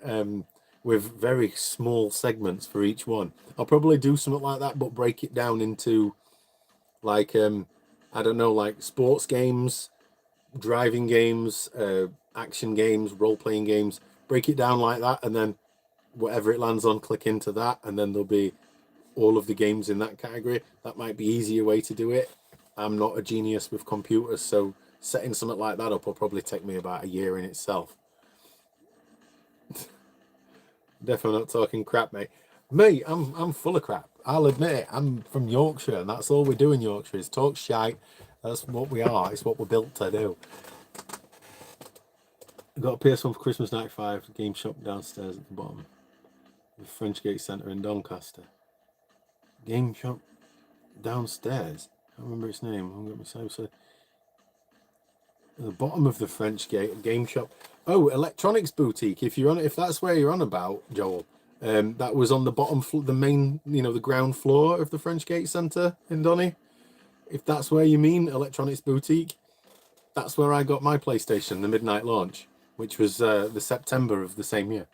With very small segments for each one. I'll probably do something like that, but break it down into like I don't know, like sports games, driving games, action games, role-playing games. Break it down like that, and then whatever it lands on, click into that, and then there'll be all of the games in that category. That might be easier way to do it. I'm not a genius with computers, so setting something like that up will probably take me about a year in itself. Definitely not talking crap, mate. Me, I'm full of crap. I'll admit it. I'm from Yorkshire, and that's all we do in Yorkshire is talk shite. That's what we are. It's what we're built to do. I got a PS1 for Christmas night 5, game shop downstairs at the bottom. The French Gate Centre in Doncaster. Game shop downstairs. I can't remember its name. I'm going to say at the bottom of the French Gate game shop. Oh, electronics boutique. If that's where you're on about, Joel. That was on the bottom floor, the main, the ground floor of the French Gate Centre in Donny. If that's where you mean electronics boutique, that's where I got my PlayStation, the midnight launch, which was the September of the same year.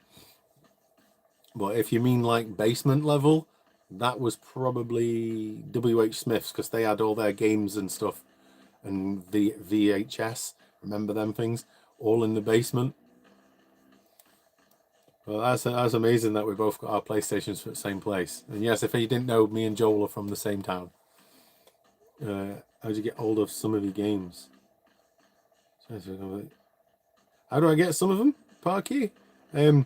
But if you mean like basement level, that was probably WH Smith's, because they had all their games and stuff and the VHS, remember them things, all in the basement. Well, that's amazing that we both got our PlayStations for the same place. And yes, if you didn't know, me and Joel are from the same town. How do you get hold of some of your games? How do I get some of them, Parky? Do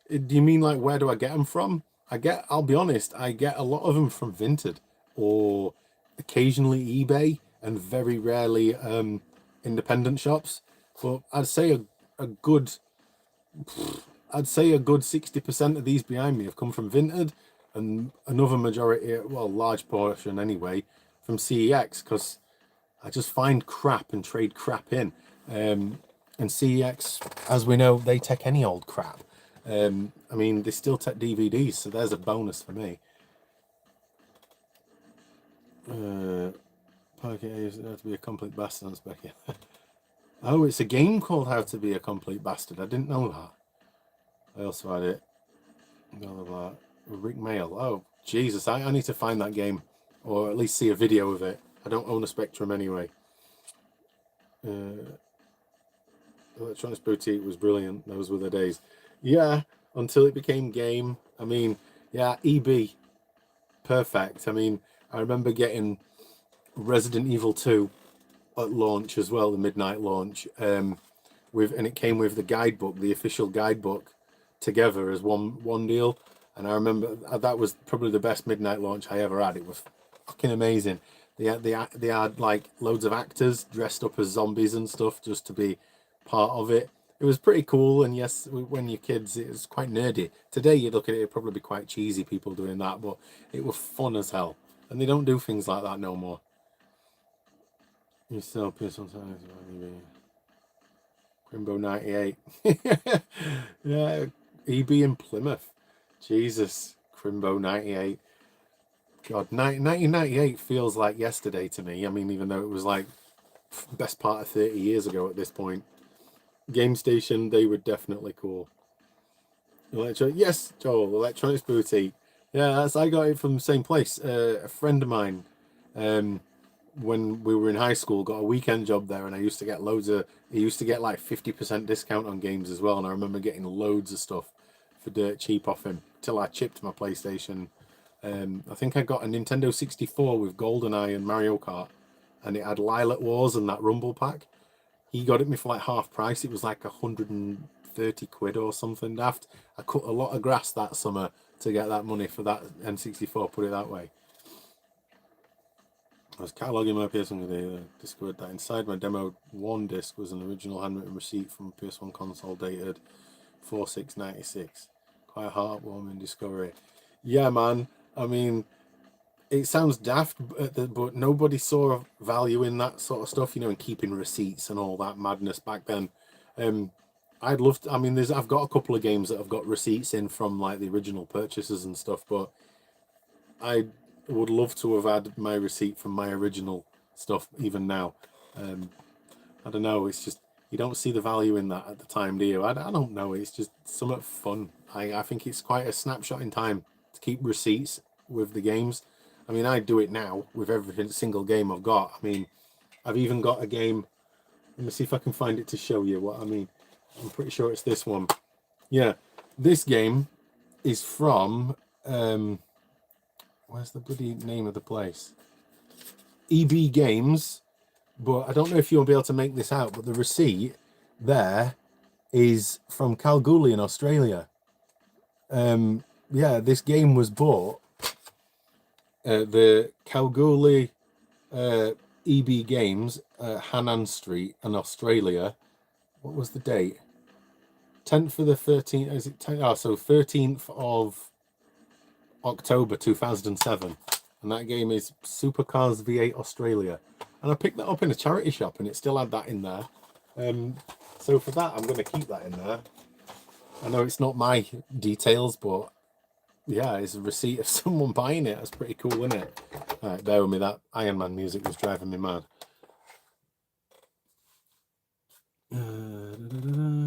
you mean like where do I get them from? I'll be honest, I get a lot of them from Vinted or occasionally eBay and very rarely independent shops. But I'd say a good 60% of these behind me have come from Vinted, and another majority, well, large portion anyway, from CEX, because I just find crap and trade crap in. And CEX, as we know, they take any old crap. I mean, they still take DVDs, so there's a bonus for me. Parker is How to Be a Complete Bastard on Specky. Oh, it's a game called How to Be a Complete Bastard. I didn't know that. I also had it. Blah, blah, blah. Rick Mail. Oh, Jesus. I need to find that game, or at least see a video of it. I don't own a Spectrum anyway. Electronics Boutique was brilliant. Those were the days. Yeah, until it became game. I mean, yeah, EB. Perfect. I mean, I remember getting Resident Evil 2 at launch as well, the midnight launch. And it came with the guidebook, the official guidebook, together as one deal. And I remember that was probably the best midnight launch I ever had. It was fucking amazing. They had like loads of actors dressed up as zombies and stuff just to be part of it. It was pretty cool, and yes, when you're kids, it was quite nerdy. Today, you look at it, it'd probably be quite cheesy, people doing that, but it was fun as hell. And they don't do things like that no more. You still PS1 times, Crimbo 98. Yeah, EB in Plymouth. Jesus, Crimbo 98. God, 1998 feels like yesterday to me. I mean, even though it was like best part of 30 years ago at this point. Game Station, they were definitely cool. Yes, Joel, Electronics Boutique. Yeah, I got it from the same place. A friend of mine, when we were in high school, got a weekend job there, and I used to get he used to get like 50% discount on games as well, and I remember getting loads of stuff for dirt cheap off him till I chipped my PlayStation. I think I got a Nintendo 64 with GoldenEye and Mario Kart, and it had Lilac Wars and that Rumble pack. He got it me for like half price. It was like 130 quid or something daft. I cut a lot of grass that summer to get that money for that N64, put it that way. I was cataloguing my PS1 with the discovered that inside my demo 1 disc was an original handwritten receipt from a PS1 console dated 4/6/96. Quite a heartwarming discovery. Yeah, man. I mean, it sounds daft, but nobody saw value in that sort of stuff, in keeping receipts and all that madness back then. I'd love to, I mean, I've got a couple of games that have got receipts in from like the original purchases and stuff, but I would love to have had my receipt from my original stuff even now. I don't know, it's just, you don't see the value in that at the time, do you? I don't know, it's just somewhat fun. I think it's quite a snapshot in time to keep receipts with the games. I mean, I do it now with every single game I've got. I mean, I've even got a game. Let me see if I can find it to show you what I mean. I'm pretty sure it's this one. Yeah, this game is from, where's the bloody name of the place? EB Games, but I don't know if you'll be able to make this out, but the receipt there is from Kalgoorlie in Australia. Yeah, this game was bought the Kalgoorlie EB Games, Hannan Street in Australia. What was the date? 10th for the 13th. Is it 10? Oh, so 13th of October 2007. And that game is Supercars V8 Australia. And I picked that up in a charity shop and it still had that in there. So for that, I'm going to keep that in there. I know it's not my details, but yeah, it's a receipt of someone buying it. That's pretty cool, isn't it? All right, bear with me. That Iron Man music was driving me mad.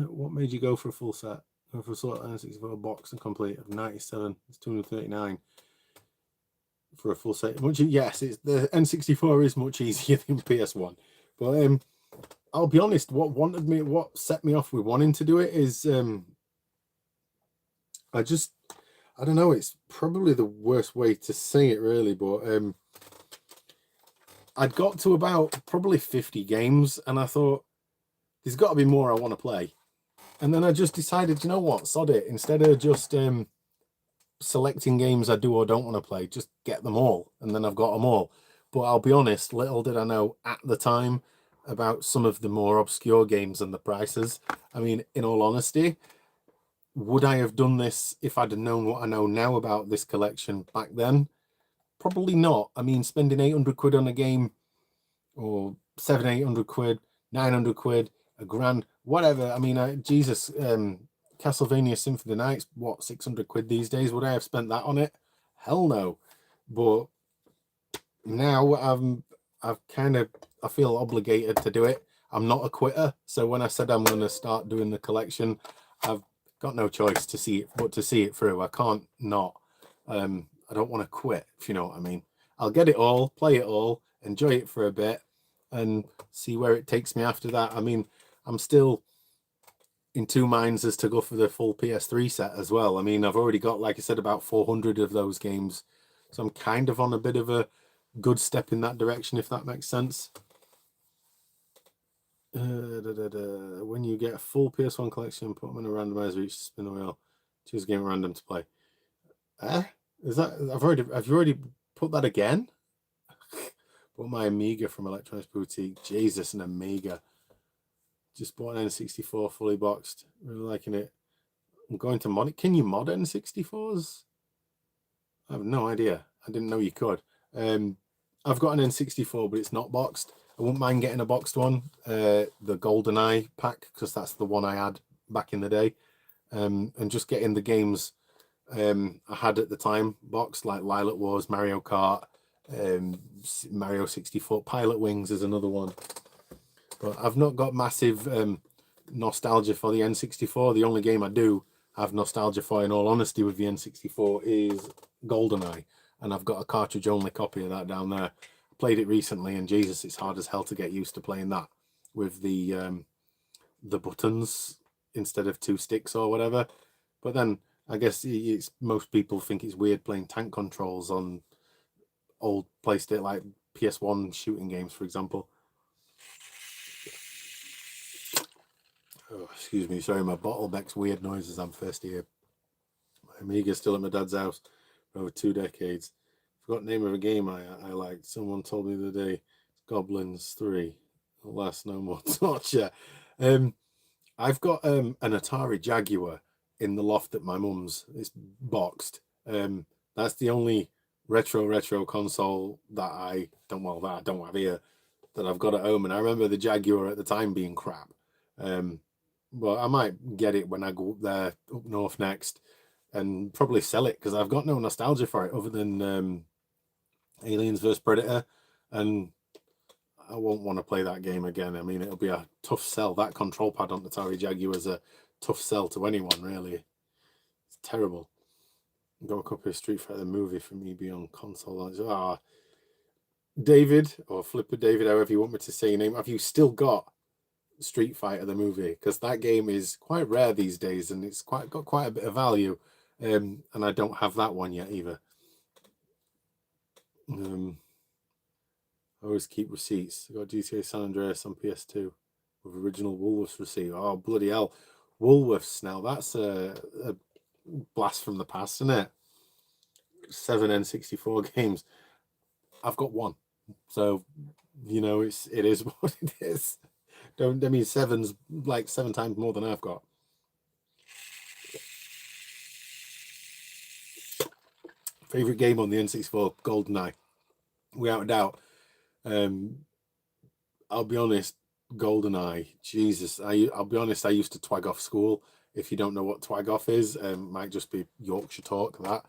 What made you go for a full set? Go for a sort of N64 box and complete of 97. It's 239 for a full set. Yes, it's the N64 is much easier than PS1, but I'll be honest. What set me off with wanting to do it is I don't know. It's probably the worst way to say it, really, but I'd got to about probably 50 games, and I thought there's got to be more I want to play. And then I just decided, you know what, sod it. Instead of just selecting games I do or don't want to play, just get them all. And then I've got them all. But I'll be honest, little did I know at the time about some of the more obscure games and the prices. I mean, in all honesty, would I have done this if I'd have known what I know now about this collection back then? Probably not. I mean, spending 800 quid on a game, or 800 quid, 900 quid, a grand, whatever. I mean, Jesus, Castlevania Symphony of the Night's what, 600 quid these days? Would I have spent that on it? Hell no. But now I feel obligated to do it. I'm not a quitter, so when I said I'm going to start doing the collection, I've got no choice to see it, but to see it through. I can't not. I don't want to quit, if you know what I mean. I'll get it all, play it all, enjoy it for a bit, and see where it takes me after that. I mean, I'm still in two minds as to go for the full PS3 set as well. I mean, I've already got, like I said, about 400 of those games, so I'm kind of on a bit of a good step in that direction, if that makes sense. When you get a full PS1 collection, put them in a randomizer each spin the wheel, choose a game at random to play. Is that have you already put that again? Bought my Amiga from Electronics Boutique. Jesus, an Amiga. Just bought an N64 fully boxed. Really liking it. I'm going to mod it. Can you mod N64s? I have no idea. I didn't know you could. I've got an N64, but it's not boxed. I wouldn't mind getting a boxed one, the GoldenEye pack, because that's the one I had back in the day. And just getting the games I had at the time boxed, like Lilac Wars, Mario Kart, Mario 64, Pilot Wings is another one. But I've not got massive nostalgia for the N64. The only game I do have nostalgia for, in all honesty, with the N64 is GoldenEye, and I've got a cartridge-only copy of that down there. I played it recently, and Jesus, it's hard as hell to get used to playing that with the buttons instead of 2 sticks or whatever. But then I guess it's most people think it's weird playing tank controls on old PlayStation, like PS1 shooting games, for example. Oh, excuse me, sorry, my bottle makes weird noises. I'm thirsty here. My Amiga's still at my dad's house for over 2 decades. Forgot the name of a game I liked. Someone told me the other day, Goblins 3. Alas, no more torture. I've got an Atari Jaguar in the loft at my mum's. It's boxed. That's the only retro console that I don't have here, that I've got at home. And I remember the Jaguar at the time being crap. But I might get it when I go up there up north next, and probably sell it, because I've got no nostalgia for it other than Aliens vs Predator, and I won't want to play that game again. I mean, it'll be a tough sell. That control pad on the Atari Jaguar is a tough sell to anyone, really. It's terrible. Got a copy of Street Fighter the movie from EB on console. David, or Flipper David, however you want me to say your name, have you still got Street Fighter the movie? Because that game is quite rare these days, and it's got quite a bit of value. And I don't have that one yet either. I always keep receipts. I got GTA San Andreas on PS2 with original Woolworths receipt. Oh, bloody hell. Woolworths now, that's a blast from the past, isn't it? 7 N64 games. I've got one. So, you know, it is what it is. I mean, 7's like 7 times more than I've got. Favorite game on the N64, GoldenEye, without a doubt. I'll be honest, GoldenEye, Jesus, I'll be honest, I used to twag off school. If you don't know what twag off is, might just be Yorkshire talk, that.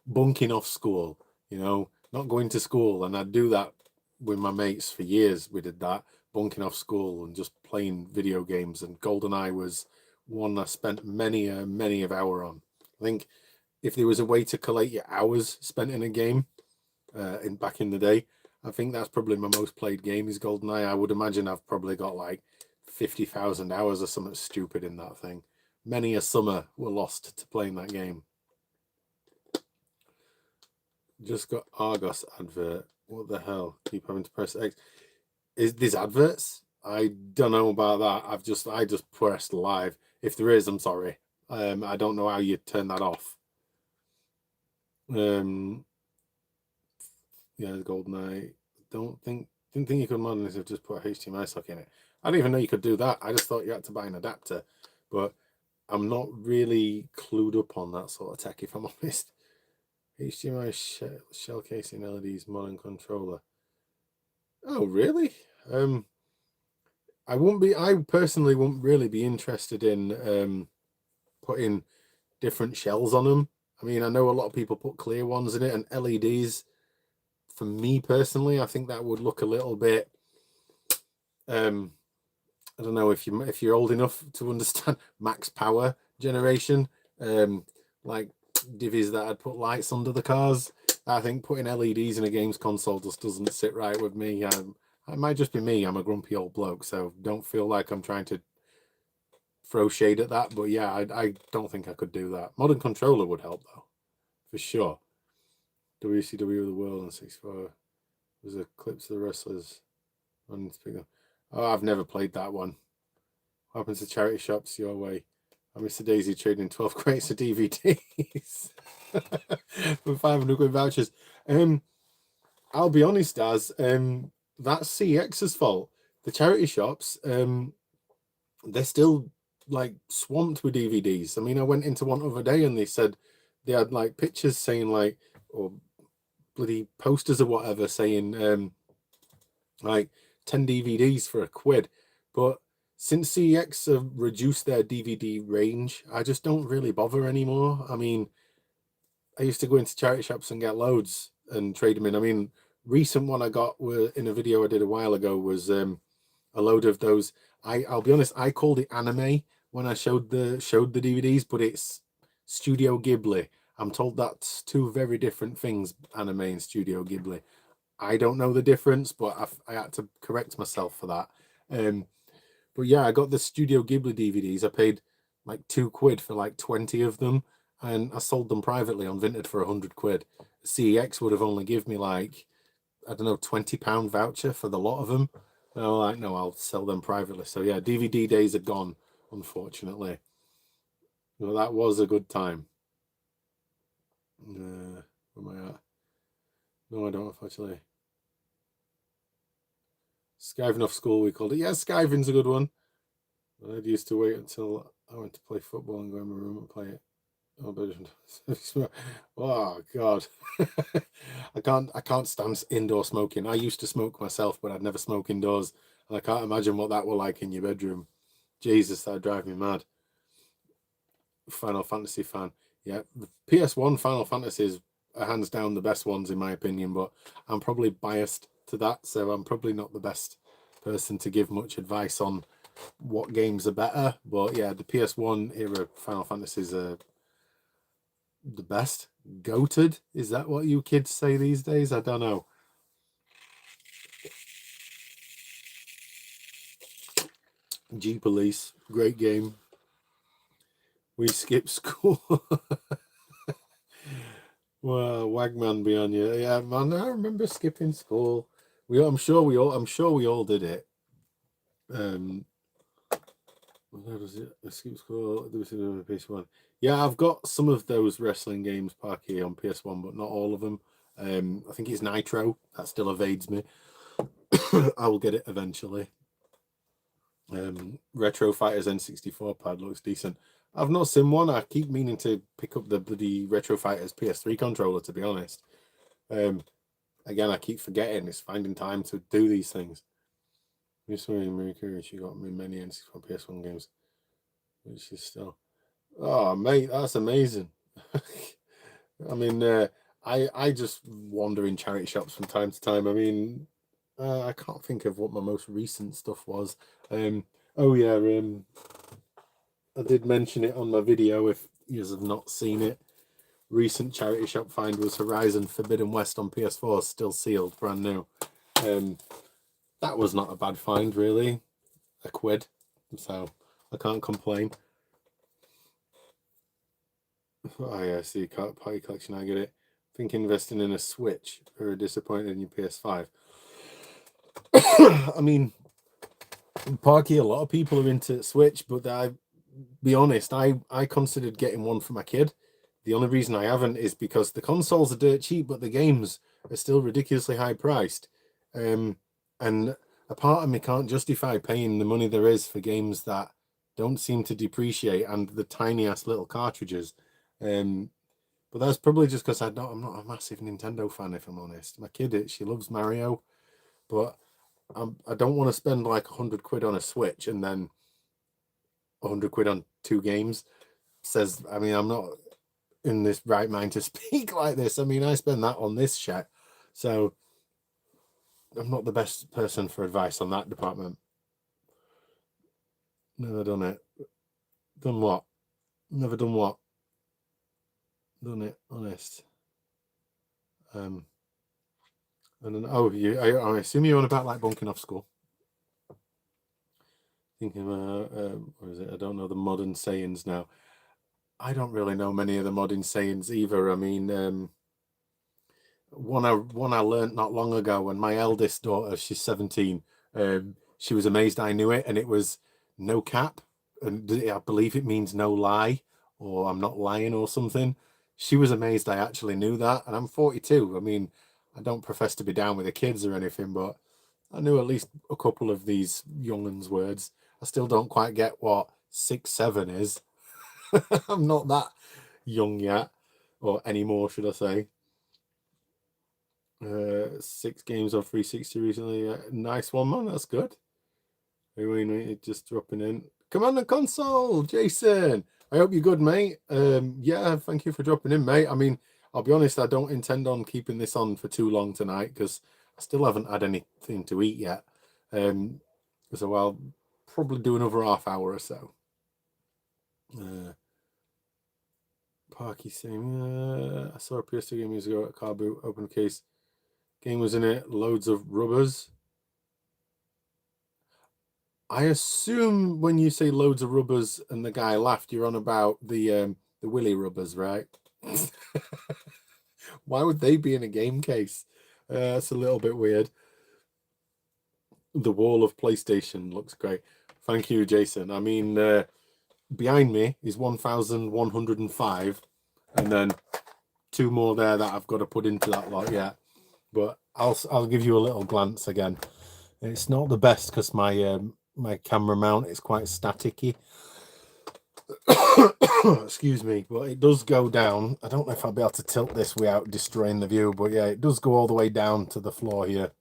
Bunking off school, you know, not going to school. And I'd do that with my mates for years. We did that, bunking off school and just playing video games. And GoldenEye was one I spent many of hour on. I think if there was a way to collate your hours spent in a game back in the day, I think that's probably my most played game is GoldenEye. I would imagine I've probably got like 50,000 hours or something stupid in that thing. Many a summer were lost to playing that game. Just got Argos advert. What the hell? Keep having to press X. Is these adverts? I don't know about that. I just pressed live. If there is, I'm sorry. I don't know how you turn that off. Yeah, GoldenEye. Didn't think you could mod this if just put a HDMI socket in it. I didn't even know you could do that. I just thought you had to buy an adapter, but I'm not really clued up on that sort of tech, if I'm honest. HDMI shell casing LEDs modern controller. Oh, really? I personally wouldn't really be interested in putting different shells on them. I mean, I know a lot of people put clear ones in it, and LEDs. For me personally, I think that would look a little bit. I don't know if you're old enough to understand max power generation, like divvies that I'd put lights under the cars. I think putting LEDs in a games console just doesn't sit right with me. It might just be me. I'm a grumpy old bloke, so don't feel like I'm trying to throw shade at that. But yeah, I don't think I could do that. Modern controller would help though, for sure. WCW of the World and 64 was a clips of the wrestlers on speaker. Oh, I've never played that one. What happens to charity shops your way? Mr. Daisy trading 12 crates of DVDs for 500 quid vouchers. I'll be honest, Daz, that's CEX's fault. The charity shops, they're still like swamped with DVDs. I mean, I went into one other day and they said they had like pictures saying like, or bloody posters or whatever saying like 10 DVDs for £1. But since CEX have reduced their DVD range, I just don't really bother anymore. I mean, I used to go into charity shops and get loads and trade them in. I mean, recent one I got were in a video I did a while ago was a load of those. I'll be honest, I called it anime when I showed the DVDs, but it's Studio Ghibli. I'm told that's two very different things, anime and Studio Ghibli. I don't know the difference, but I had to correct myself for that. But yeah, I got the Studio Ghibli DVDs. I paid like £2 for like 20 of them, and I sold them privately on Vinted for 100 quid. CEX would have only give me like, I don't know, £20 voucher for the lot of them. And I'm like, no, I'll sell them privately. So yeah, DVD days are gone, unfortunately. Well, that was a good time. Where am I at? No, I don't, unfortunately. Skiving off school, we called it. Yeah, skiving's a good one. I used to wait until I went to play football and go in my room and play it. Oh God, I can't stand indoor smoking. I used to smoke myself, but I'd never smoke indoors, and I can't imagine what that were like in your bedroom. Jesus, that'd drive me mad. Final Fantasy fan, yeah. The PS1 Final Fantasies are hands down the best ones in my opinion, but I'm probably biased to that, so I'm probably not the best person to give much advice on what games are better. But yeah, the PS1 era Final Fantasies are the best. Goated? Is that what you kids say these days? I don't know. G Police, great game. We skip school. Well, Wagman be on you. Yeah, man, I remember skipping school. I'm sure we all did it. Where was it? Skip school. There was on PS1. Yeah, I've got some of those wrestling games, Parky, on PS1, but not all of them. I think it's Nitro. That still evades me. I will get it eventually. Retro Fighters N64 pad looks decent. I've not seen one. I keep meaning to pick up the bloody Retro Fighters PS3 controller, to be honest. Again, I keep forgetting. It's finding time to do these things. Miss America, she got me many N64 PS1 games, which is still. Oh, mate, that's amazing. I mean, I just wander in charity shops from time to time. I mean, I can't think of what my most recent stuff was. Oh yeah, I did mention it on my video. If you have not seen it, recent charity shop find was Horizon Forbidden West on PS4, still sealed, brand new. That was not a bad find, really. £1, so I can't complain. Oh yeah, see, party collection, I get it. Think investing in a Switch or disappointed in your PS5. I mean, Parky, a lot of people are into Switch, but be honest, I considered getting one for my kid. The only reason I haven't is because the consoles are dirt cheap, but the games are still ridiculously high priced. And a part of me can't justify paying the money there is for games that don't seem to depreciate and the tiny ass little cartridges. But that's probably just because I'm not a massive Nintendo fan, if I'm honest. My kid, she loves Mario, but I don't want to spend like 100 quid on a Switch and then 100 quid on 2 games. I mean, I'm not in this right mind to speak like this. I mean, I spend that on this shit, so I'm not the best person for advice on that department. Never done it. Done what? Never done what? Done it, honest. And then, I assume you're on about like bunking off school. Thinking about what is it? I don't know the modern sayings now. I don't really know many of the modern sayings either. I mean, one I learned not long ago when my eldest daughter, she's 17, she was amazed I knew it, and it was no cap. and I believe it means no lie, or I'm not lying or something. She was amazed I actually knew that, and I'm 42. I mean, I don't profess to be down with the kids or anything, but I knew at least a couple of these younguns' words. I still don't quite get what 6'7" is. I'm not that young yet, or anymore, should I say. 6 games on 360 recently. Nice one, man. That's good. Just dropping in. Come on the console, Jason. I hope you're good, mate. Yeah, thank you for dropping in, mate. I mean, I'll be honest, I don't intend on keeping this on for too long tonight because I still haven't had anything to eat yet. So I'll probably do another half hour or so. Parky saying, I saw a PS2 game years ago at car boot, open case. Game was in it, loads of rubbers. I assume when you say loads of rubbers and the guy laughed, you're on about the willy rubbers, right? Why would they be in a game case? That's a little bit weird. The wall of PlayStation looks great. Thank you, Jason. I mean, behind me is 1,105, and then 2 more there that I've got to put into that lot yet. But I'll give you a little glance again. It's not the best because my my camera mount is quite staticky. Excuse me, but it does go down. I don't know if I'll be able to tilt this without destroying the view, but yeah, it does go all the way down to the floor here.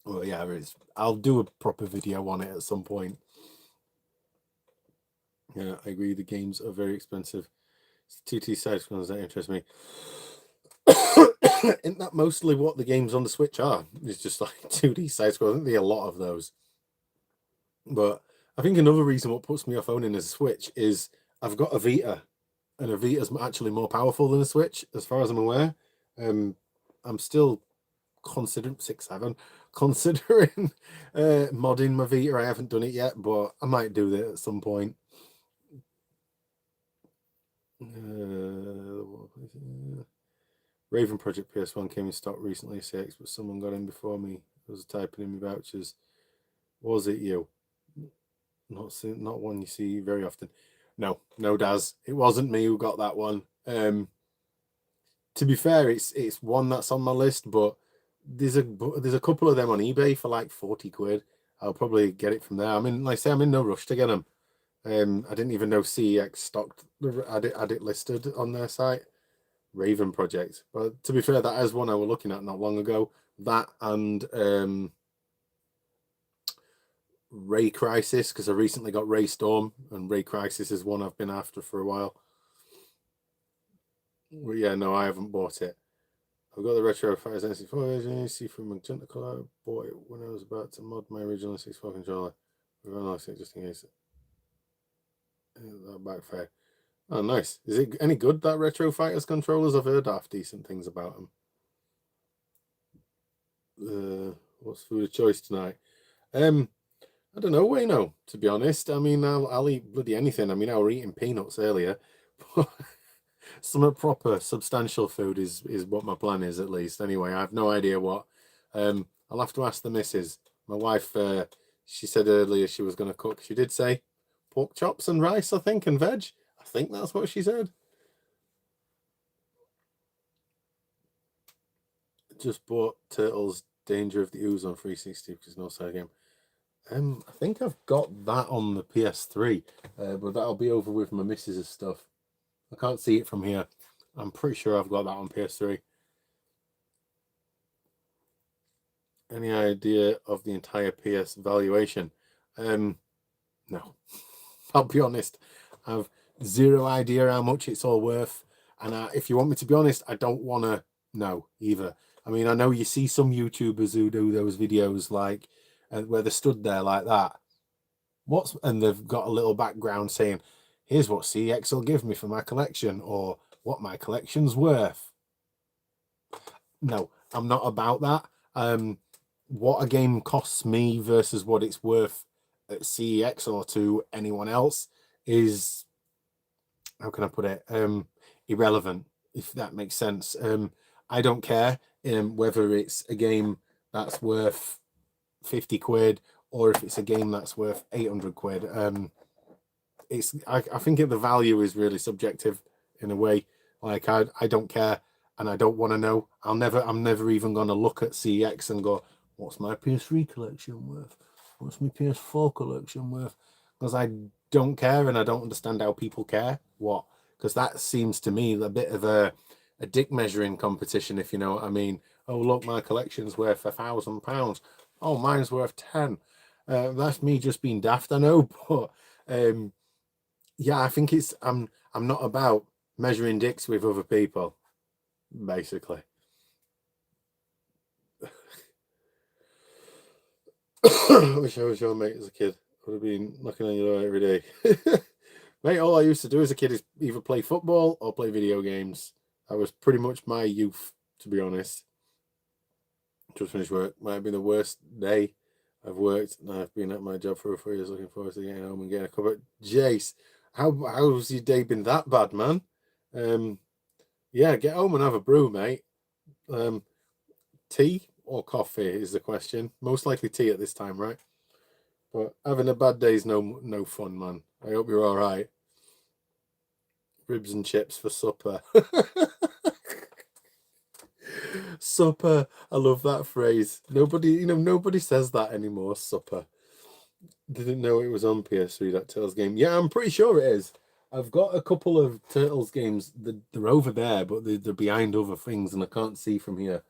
Well, yeah, I'll do a proper video on it at some point. Yeah, I agree. The games are very expensive. It's 2D side scrollers that interest me. Isn't that mostly what the games on the Switch are? It's just like 2D side scrollers. I think there are a lot of those. But I think another reason what puts me off owning a Switch is I've got a Vita, and a Vita is actually more powerful than a Switch, as far as I'm aware. I'm still considering 6'7", considering modding my Vita. I haven't done it yet, but I might do that at some point. Raven Project PS1 came in stock recently, 6, but someone got in before me. I was typing in my vouchers. Was it you? Not one you see very often. No, Daz. It wasn't me who got that one. To be fair, it's one that's on my list, but there's a couple of them on eBay for like 40 quid. I'll probably get it from there. I mean, like I say, I'm in no rush to get them. I didn't even know CEX stocked had it listed on their site. Raven Project. But to be fair, that is one I was looking at not long ago. That and Ray Crisis, because I recently got Ray Storm, and Ray Crisis is one I've been after for a while. Well, yeah, no, I haven't bought it. I've got the Retro Fighters NC4 version, see from magenta color. Bought it when I was about to mod my original 64 controller. Just in case that backfired. Oh, nice. Is it any good, that Retro Fighters controllers? I've heard half decent things about them. What's food of choice tonight? I don't know, Wayno, to be honest. I mean, I'll eat bloody anything. I mean, I were eating peanuts earlier. Some proper substantial food is what my plan is, at least. Anyway, I have no idea what. I'll have to ask the missus. My wife, she said earlier she was going to cook. She did say pork chops and rice, I think, and veg. I think that's what she said. Just bought Turtles Danger of the Ooze on 360 because no side game. I think I've got that on the PS3, but that'll be over with my missus' stuff. I can't see it from here. I'm pretty sure I've got that on PS3. Any idea of the entire PS valuation? No. I'll be honest. I've zero idea how much it's all worth. And if you want me to be honest, I don't want to know either. I mean, I know you see some YouTubers who do those videos like where they stood there like that. And they've got a little background saying, here's what CX will give me for my collection, or what my collection's worth. No, I'm not about that. What a game costs me versus what it's worth at CEX or to anyone else is, how can I put it, irrelevant, if that makes sense. I don't care whether it's a game that's worth 50 quid or if it's a game that's worth 800 quid. I think the value is really subjective in a way. Like I don't care and I don't want to know. I'm never even going to look at CX and go, what's my PS3 collection worth? What's my PS4 collection worth? Because I don't care and I don't understand how people care. What? Because that seems to me a bit of a dick measuring competition, if you know what I mean. Oh, look, my collection's worth £1,000. Oh, mine's worth 10. That's me just being daft, I know, but yeah, I think it's I'm not about measuring dicks with other people, basically. I wish I was your mate as a kid. I would have been knocking on your door every day. Mate, all I used to do as a kid is either play football or play video games. That was pretty much my youth, to be honest. Just finished work. Might have been the worst day I've worked, and I've been at my job for 4 years. Looking forward to getting home and getting a cup of Jace. How's your day been that bad, man? Yeah, get home and have a brew, mate. Tea or coffee is the question. Most likely tea at this time, right? But having a bad day is no fun, man. I hope you're all right. Ribs and chips for supper. Supper. I love that phrase. Nobody says that anymore. Supper. Didn't know it was on PS3, that Turtles game. Yeah, I'm pretty sure it is. I've got a couple of Turtles games. They're over there, but they're behind other things, and I can't see from here.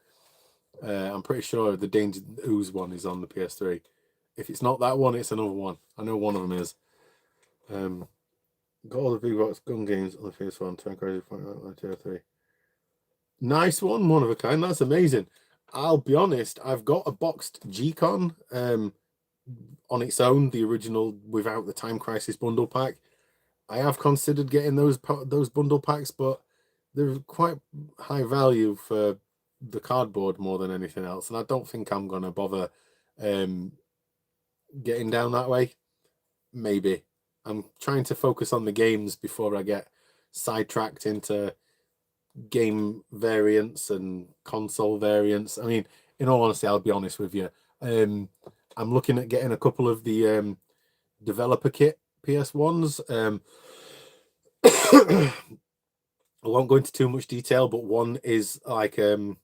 I'm pretty sure the Danger Ooze one is on the PS3. If it's not that one, it's another one. I know one of them is. Got all the big box gun games on the PS1. Turn Crazy Point 3. Nice one of a kind. That's amazing. I'll be honest. I've got a boxed G-Con on its own, the original without the Time Crisis bundle pack. I have considered getting those bundle packs, but they're quite high value for the cardboard more than anything else, and I don't think I'm gonna bother getting down that way. Maybe I'm trying to focus on the games before I get sidetracked into game variants and console variants. I mean, in all honesty, I'll be honest with you. I'm looking at getting a couple of the developer kit PS1s. I won't go into too much detail, but one is like a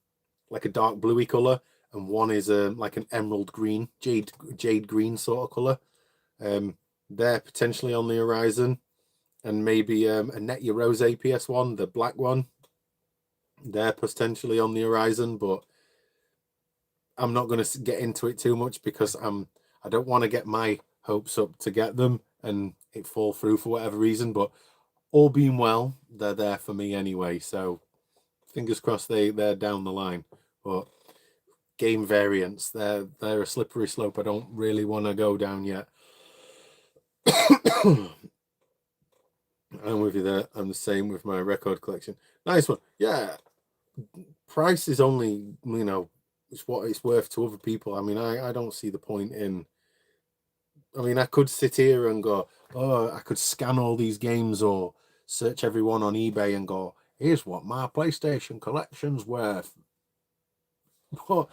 dark bluey color, and one is like an emerald green, jade green sort of color. They're potentially on the horizon, and maybe a Netya Rose PS1, the black one. They're potentially on the horizon, but I'm not going to get into it too much because I don't want to get my hopes up to get them and it fall through for whatever reason. But all being well, they're there for me anyway. So fingers crossed they're down the line. But game variants, they're a slippery slope I don't really want to go down yet. I'm with you there. I'm the same with my record collection. Nice one. Yeah. Price is only, it's what it's worth to other people. I mean, I don't see the point in. I mean, I could sit here and go, oh, I could scan all these games or search everyone on eBay and go, here's what my PlayStation collection's worth. But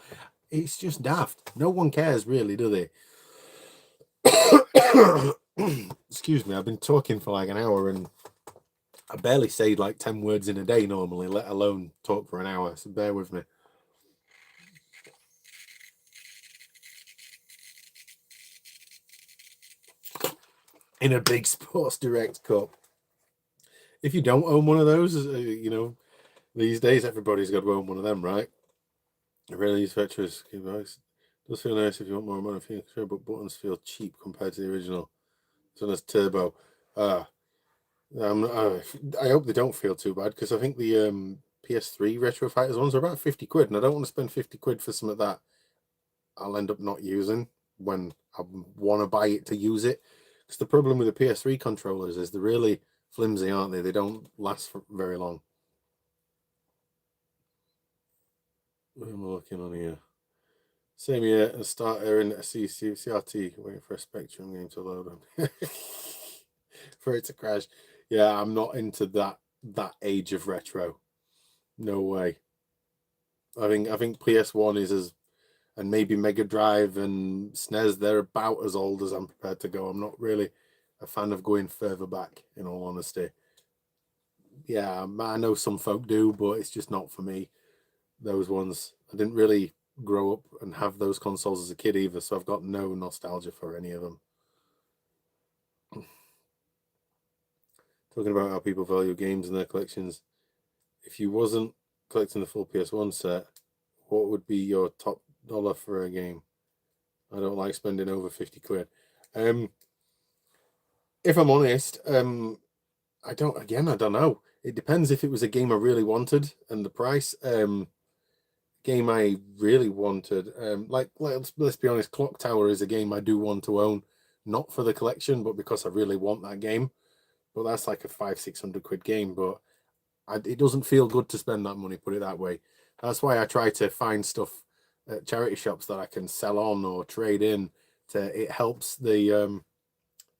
it's just daft. No one cares really, do they? Excuse me, I've been talking for like an hour and I barely say like 10 words in a day normally, let alone talk for an hour. So bear with me. In a big Sports Direct cup. If you don't own one of those, these days everybody's got to own one of them, right? Really, these retros does feel nice if you want more money, sure, but buttons feel cheap compared to the original. So that's turbo. I hope they don't feel too bad because I think the PS3 Retro Fighters ones are about 50 quid, and I don't want to spend 50 quid for something that I'll end up not using when I want to buy it to use it. Because the problem with the PS3 controllers is they're really flimsy, aren't they? They don't last for very long. What am I looking on here? Same year, a starter in a CRT, waiting for a Spectrum game to load on. For it to crash. Yeah, I'm not into that age of retro. No way. I think PS1 is and maybe Mega Drive and SNES, they're about as old as I'm prepared to go. I'm not really a fan of going further back, in all honesty. Yeah, I know some folk do, but it's just not for me. Those ones, I didn't really grow up and have those consoles as a kid either, so I've got no nostalgia for any of them. Talking about how people value games and their collections. If you wasn't collecting the full PS1 set, what would be your top dollar for a game? I don't like spending over 50 quid. If I'm honest, I don't know. It depends if it was a game I really wanted and the price. Game I really wanted, let's be honest, Clock Tower is a game I do want to own, not for the collection, but because I really want that game. But that's like a 500-600 quid game, but it doesn't feel good to spend that money, put it that way. That's why I try to find stuff at charity shops that I can sell on or trade in. It helps the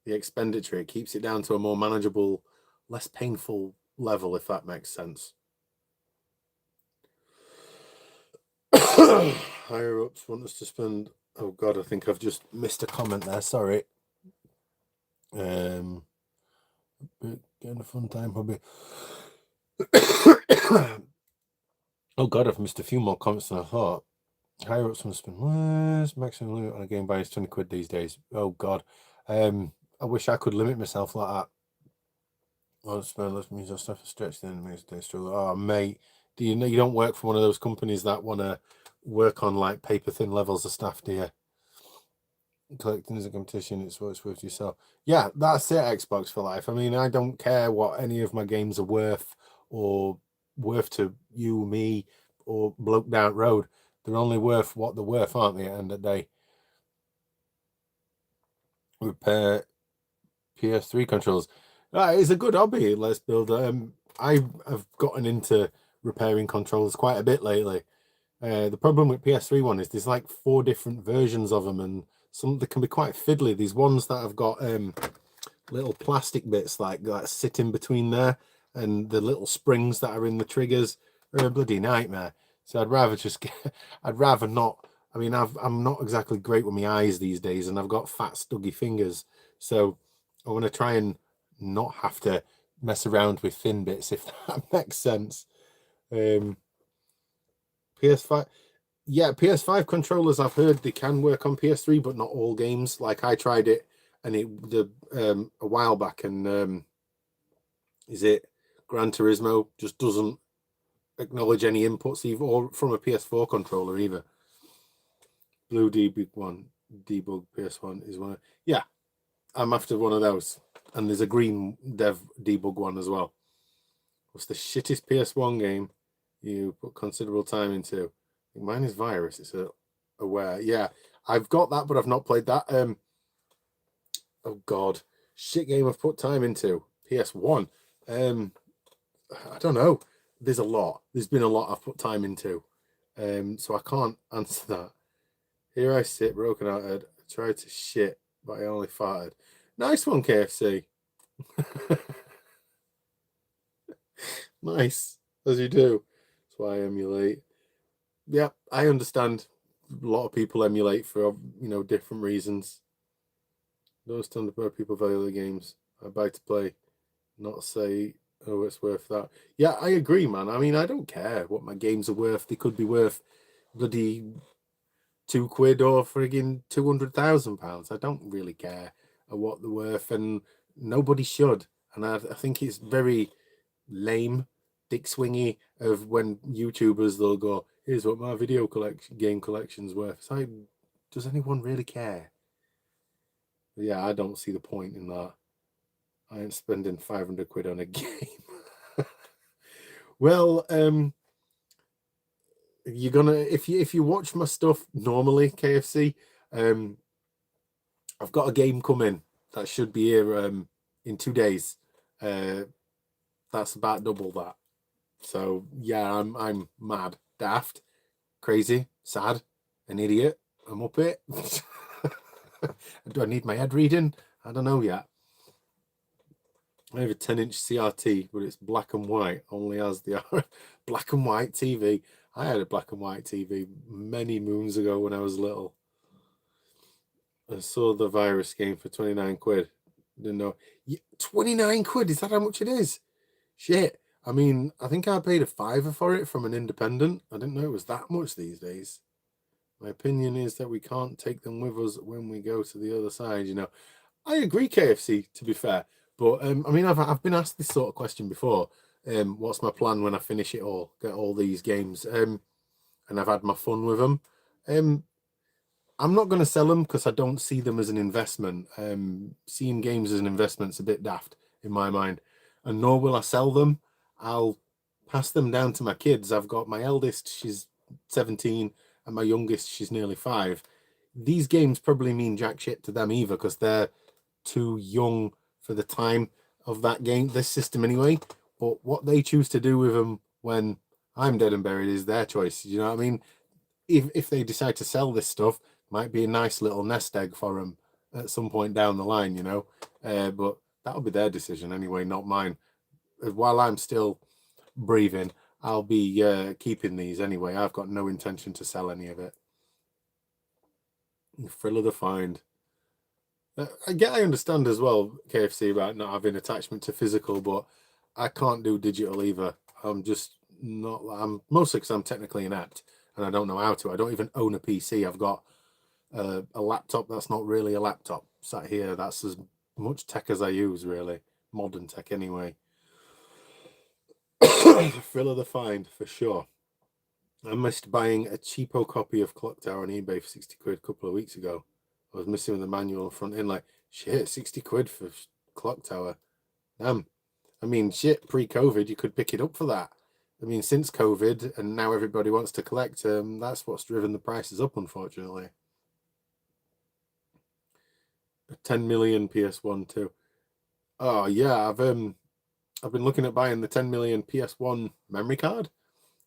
expenditure. It keeps it down to a more manageable, less painful level, if that makes sense. Higher ups want us to spend. Oh God, I think I've just missed a comment there. Sorry. Getting a fun time hobby. Oh God, I've missed a few more comments than I thought. Higher ups want to spend. Where's maximum limit on a game buy is 20 quid these days? Oh God. I wish I could limit myself like that. Well, spend less means I stuff to stretch the enemies. They struggle. Oh mate, do you know you don't work for one of those companies that want to work on like paper thin levels of staff, do you? Collecting is a competition, it's what it's worth to yourself. Yeah, that's it, Xbox for life. I mean, I don't care what any of my games are worth or worth to you, me, or bloke down road. They're only worth what they're worth, aren't they, at the end of the day? Repair PS3 controls. It's a good hobby, let's build. I've gotten into repairing controllers quite a bit lately. The problem with PS3 one is there's like 4 different versions of them, and some that can be quite fiddly. These ones that have got little plastic bits like that sit in between there, and the little springs that are in the triggers are a bloody nightmare. So I'd rather just I'd rather not. I mean, I'm not exactly great with my eyes these days, and I've got fat, stuggy fingers. So I want to try and not have to mess around with thin bits, if that makes sense. PS5. Yeah, PS5 controllers, I've heard they can work on PS3, but not all games. Like I tried it, and a while back, and is it Gran Turismo just doesn't acknowledge any inputs either, or from a PS4 controller either. Blue debug PS1 is one. Yeah, I'm after one of those, and there's a green dev debug one as well. What's the shittest PS1 game you put considerable time into? Mine is Virus. It's Aware. Yeah, I've got that, but I've not played that. Oh God, shit game I've put time into. PS1. I don't know. There's a lot. There's been a lot I've put time into. So I can't answer that. Here I sit, broken hearted. I tried to shit, but I only farted. Nice one, KFC. Nice, as you do. That's why I emulate. Yeah, I understand. A lot of people emulate for different reasons. Those stand where people value the games. I buy to play, not say, oh, it's worth that. Yeah, I agree, man. I mean, I don't care what my games are worth. They could be worth bloody £2 or frigging £200,000. I don't really care what they're worth, and nobody should. And I think it's very lame, dick swingy of when YouTubers they'll go, here's what my game collection's worth. It's like, does anyone really care? Yeah, I don't see the point in that. I ain't spending 500 quid on a game. Well, you're gonna if you watch my stuff normally, KFC, I've got a game coming that should be here in 2 days. That's about double that. So yeah, I'm mad, daft, crazy, sad, an idiot. I'm up it. Do I need my head reading? I don't know yet. I have a 10-inch CRT, but it's black and white. Only has the black and white TV. I had a black and white TV many moons ago when I was little. I saw the Virus game for 29 quid. Didn't know. 29 quid, is that how much it is? Shit. I mean, I think I paid a fiver for it from an independent. I didn't know it was that much these days. My opinion is that we can't take them with us when we go to the other side, you know. I agree, KFC, to be fair. But, I mean, I've been asked this sort of question before. What's my plan when I finish it all, get all these games? And I've had my fun with them. I'm not going to sell them because I don't see them as an investment. Seeing games as an investment's a bit daft in my mind, and nor will I sell them. I'll pass them down to my kids. I've got my eldest, she's 17, and my youngest, she's nearly 5. These games probably mean jack shit to them either because they're too young for the time of that game, this system anyway. But what they choose to do with them when I'm dead and buried is their choice. You know what I mean? If they decide to sell this stuff, might be a nice little nest egg for them at some point down the line, you know. But that'll be their decision anyway, not mine. While I'm still breathing, I'll be keeping these anyway. I've got no intention to sell any of it. Thrill of the find. I understand as well, KFC, about not having attachment to physical, but I can't do digital either. I'm just not. I'm mostly because I'm technically inept and I don't know how to. I don't even own a PC. I've got a laptop that's not really a laptop sat here. That's as much tech as I use, really. Modern tech, anyway. Thrill of the find, for sure. I missed buying a cheapo copy of Clock Tower on eBay for 60 quid a couple of weeks ago. I was missing the manual front end, like, shit, 60 quid for Clock Tower. Damn. I mean, shit, pre-COVID, you could pick it up for that. I mean, since COVID, and now everybody wants to collect, that's what's driven the prices up, unfortunately. 10 million PS1 too. Oh yeah, I've been looking at buying the 10 million PS1 memory card.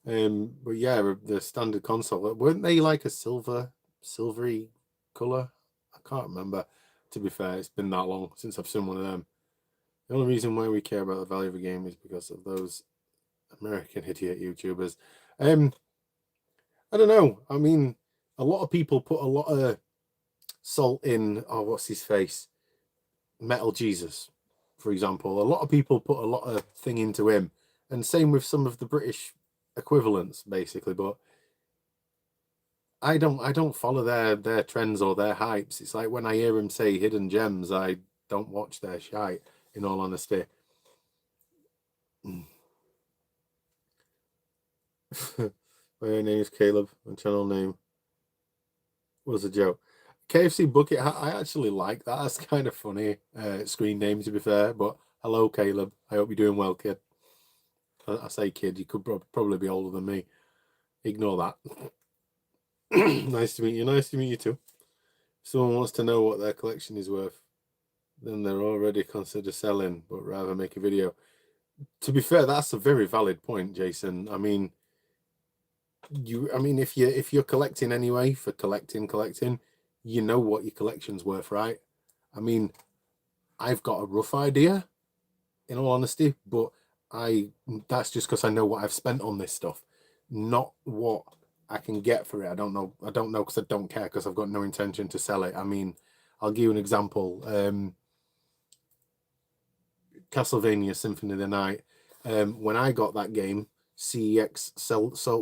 But yeah, the standard console, weren't they like a silvery color? I can't remember. To be fair, it's been that long since I've seen one of them. The only reason why we care about the value of a game is because of those American idiot YouTubers. I don't know. I mean, a lot of people put a lot of salt in. Oh, what's his face? Metal Jesus, for example. A lot of people put a lot of thing into him, and same with some of the British equivalents, basically. But I don't follow their trends or their hypes. It's like when I hear them say hidden gems, I don't watch their shite, in all honesty. My name is Caleb. My channel name was a joke. KFC Bucket Hat, I actually like that. That's kind of funny. Screen name, to be fair. But hello, Caleb. I hope you're doing well, kid. I say kid, you could probably be older than me. Ignore that. Nice to meet you. Nice to meet you too. If someone wants to know what their collection is worth, then they're already consider selling, but rather make a video. To be fair, that's a very valid point, Jason. I mean, if you're collecting anyway for collecting, you know what your collection's worth, right? I mean, I've got a rough idea, in all honesty, but that's just because I know what I've spent on this stuff, not what I can get for it. I don't know because I don't care, because I've got no intention to sell it. I mean, I'll give you an example. Castlevania Symphony of the Night. When I got that game, CEX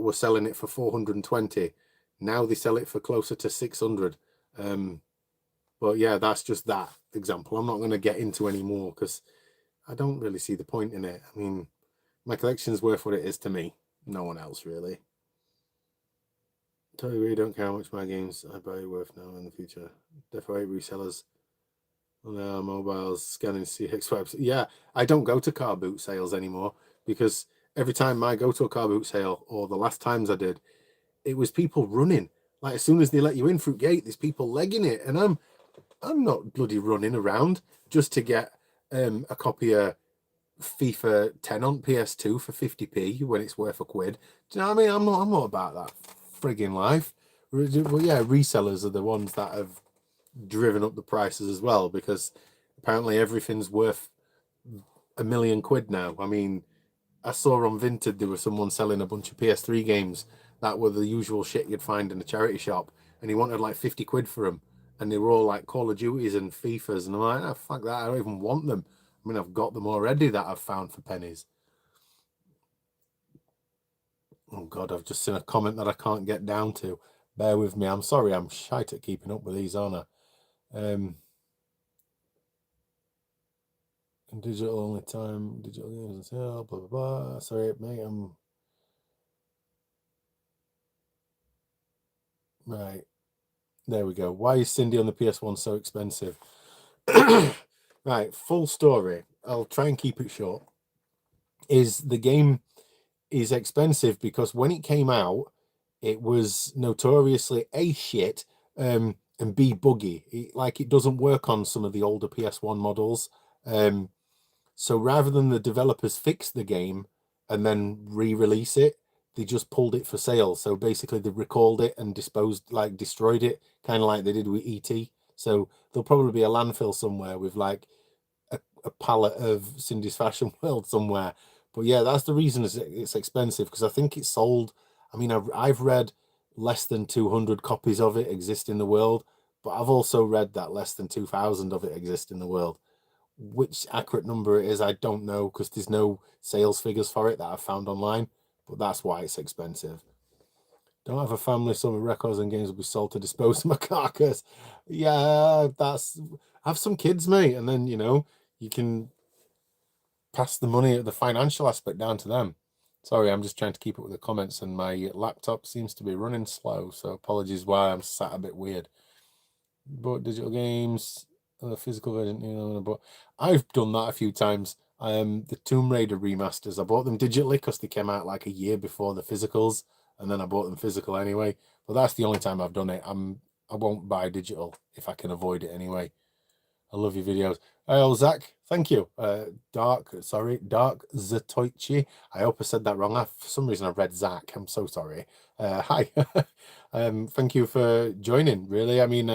were selling it for 420. Now they sell it for closer to 600. But yeah, that's just that example. I'm not going to get into any more because I don't really see the point in it. I mean, my collection's worth what it is to me. No one else, really. Totally really don't care how much my games I buy are worth now in the future. Definitely resellers on their mobiles scanning CX webs. Yeah, I don't go to car boot sales anymore because every time I go to a car boot sale, or the last times I did, it was people running. Like, as soon as they let you in through gate, there's people legging it, and I'm not bloody running around just to get a copy of FIFA 10 on PS2 for 50p when it's worth a quid. Do you know what I mean? I'm not about that frigging life. Well, yeah, resellers are the ones that have driven up the prices as well, because apparently everything's worth £1 million now. I mean, I saw on Vinted there was someone selling a bunch of PS3 games that were the usual shit you'd find in a charity shop, and he wanted like 50 quid for them, and they were all like Call of Duties and FIFAs, and I'm like, oh, fuck that, I don't even want them. I mean, I've got them already that I've found for pennies. Oh God, I've just seen a comment that I can't get down to. Bear with me. I'm sorry, I'm shite at keeping up with these, aren't I? Digital only time, digital games and sale, blah blah blah. Sorry, mate, I'm right. There we go. Why is Cindy on the PS1 so expensive? Right, full story. I'll try and keep it short. Is the game is expensive because when it came out, it was notoriously A shit and B buggy. It doesn't work on some of the older PS1 models. So rather than the developers fix the game and then re-release it, they just pulled it for sale. So basically they recalled it and destroyed it, kind of like they did with ET. So there'll probably be a landfill somewhere with like a pallet of Cindy's Fashion World somewhere. But yeah, that's the reason it's expensive, because I think it's sold. I mean, I've read less than 200 copies of it exist in the world, but I've also read that less than 2,000 of it exist in the world. Which accurate number it is, I don't know, because there's no sales figures for it that I've found online, but that's why it's expensive. Don't have a family, so my records and games will be sold to dispose of my carcass. Yeah, have some kids, mate, and then you can pass the money, the financial aspect, down to them. Sorry, I'm just trying to keep up with the comments, and my laptop seems to be running slow, so apologies why I'm sat a bit weird. But digital games, the physical version, but I've done that a few times. The Tomb Raider remasters, I bought them digitally because they came out like a year before the physicals, and then I bought them physical anyway. But that's the only time I've done it. I won't buy digital if I can avoid it anyway. I love your videos. Oh, Zach, thank you. Dark Zatoichi. I hope I said that wrong. For some reason, I read Zach. I'm so sorry. Hi. Thank you for joining. Really, I mean,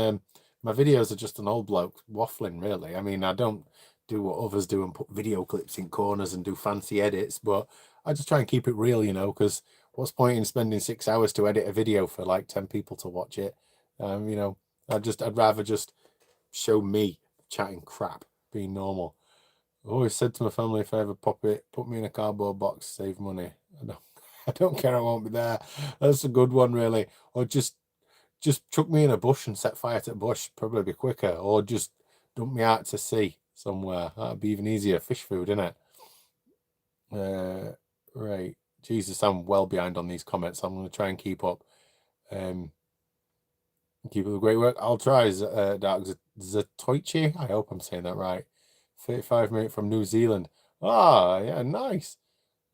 my videos are just an old bloke waffling. Really, I mean, I don't do what others do and put video clips in corners and do fancy edits, but I just try and keep it real, because what's point in spending 6 hours to edit a video for like 10 people to watch it? I'd rather just show me chatting crap, being normal. I always said to my family, if I ever pop it, put me in a cardboard box, save money. I don't care, I won't be there. That's a good one, really. Or just chuck me in a bush and set fire to the bush, probably be quicker. Or just dump me out to sea somewhere. That'd be even easier. Fish food, innit? Right. Jesus, I'm well behind on these comments. I'm going to try and keep up. Keep up the great work. I'll try, Dark Zatoichi. I hope I'm saying that right. 35-minute from New Zealand. Ah, yeah, nice.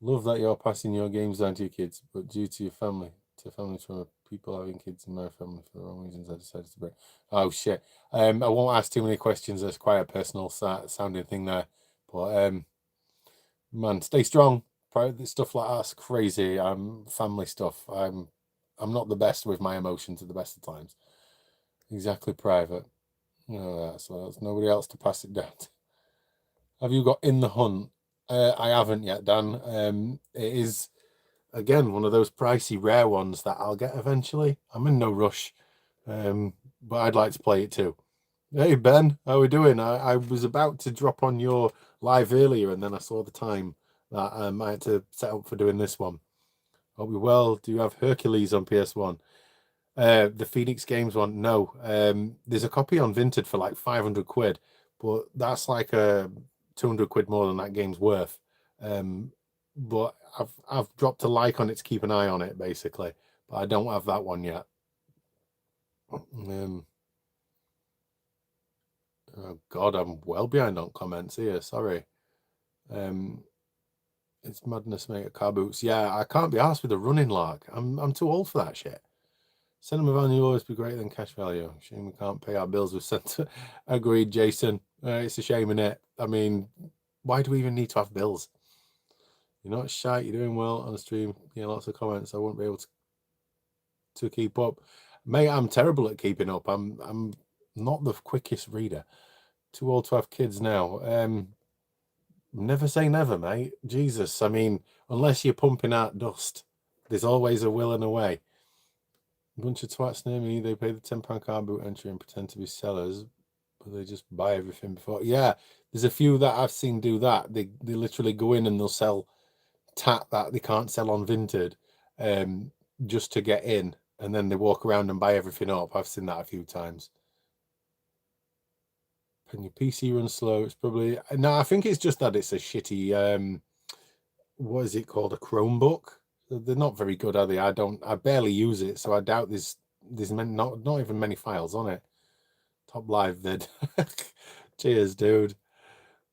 Love that you're passing your games down to your kids, but due to your family, to families from people having kids in my family for the wrong reasons, I decided to break. Oh shit. I won't ask too many questions. That's quite a personal sounding thing there, but man, stay strong. Stuff like that's crazy. Family stuff. I'm not the best with my emotions at the best of times. Exactly, private. So there's nobody else to pass it down to. Have you got In the Hunt? I haven't yet, Dan. It is again one of those pricey, rare ones that I'll get eventually. I'm in no rush, but I'd like to play it too. Hey Ben, how are we doing? I was about to drop on your live earlier, and then I saw the time that I had to set up for doing this one. Hope you well. Do you have Hercules on PS1? The Phoenix Games one, no. There's a copy on Vinted for like 500 quid, but that's like a 200 quid more than that game's worth. But I've dropped a like on it to keep an eye on it, basically. But I don't have that one yet. Oh God, I'm well behind on comments here. Sorry. It's madness, mate. Car boots. Yeah, I can't be asked with a running lark. I'm too old for that shit. Cinema value will always be greater than cash value. Shame we can't pay our bills with center. Agreed, Jason. It's a shame, innit? I mean, why do we even need to have bills? You're not shy. You're doing well on the stream. Yeah, lots of comments. I won't be able to keep up, mate. I'm terrible at keeping up. I'm not the quickest reader. Too old to have kids now. Never say never, mate. Jesus, I mean, unless you're pumping out dust, there's always a will and a way. A bunch of twats near me, they pay the £10 car boot entry and pretend to be sellers, but they just buy everything before. Yeah, there's a few that I've seen do that. They literally go in and they'll sell tat that they can't sell on Vinted, just to get in, and then they walk around and buy everything up. I've seen that a few times. When your PC runs slow, it's probably no. I think it's just that it's a shitty. What is it called? A Chromebook. They're not very good, are they? I barely use it, so I doubt there's not even many files on it. Top live vid. Cheers, dude.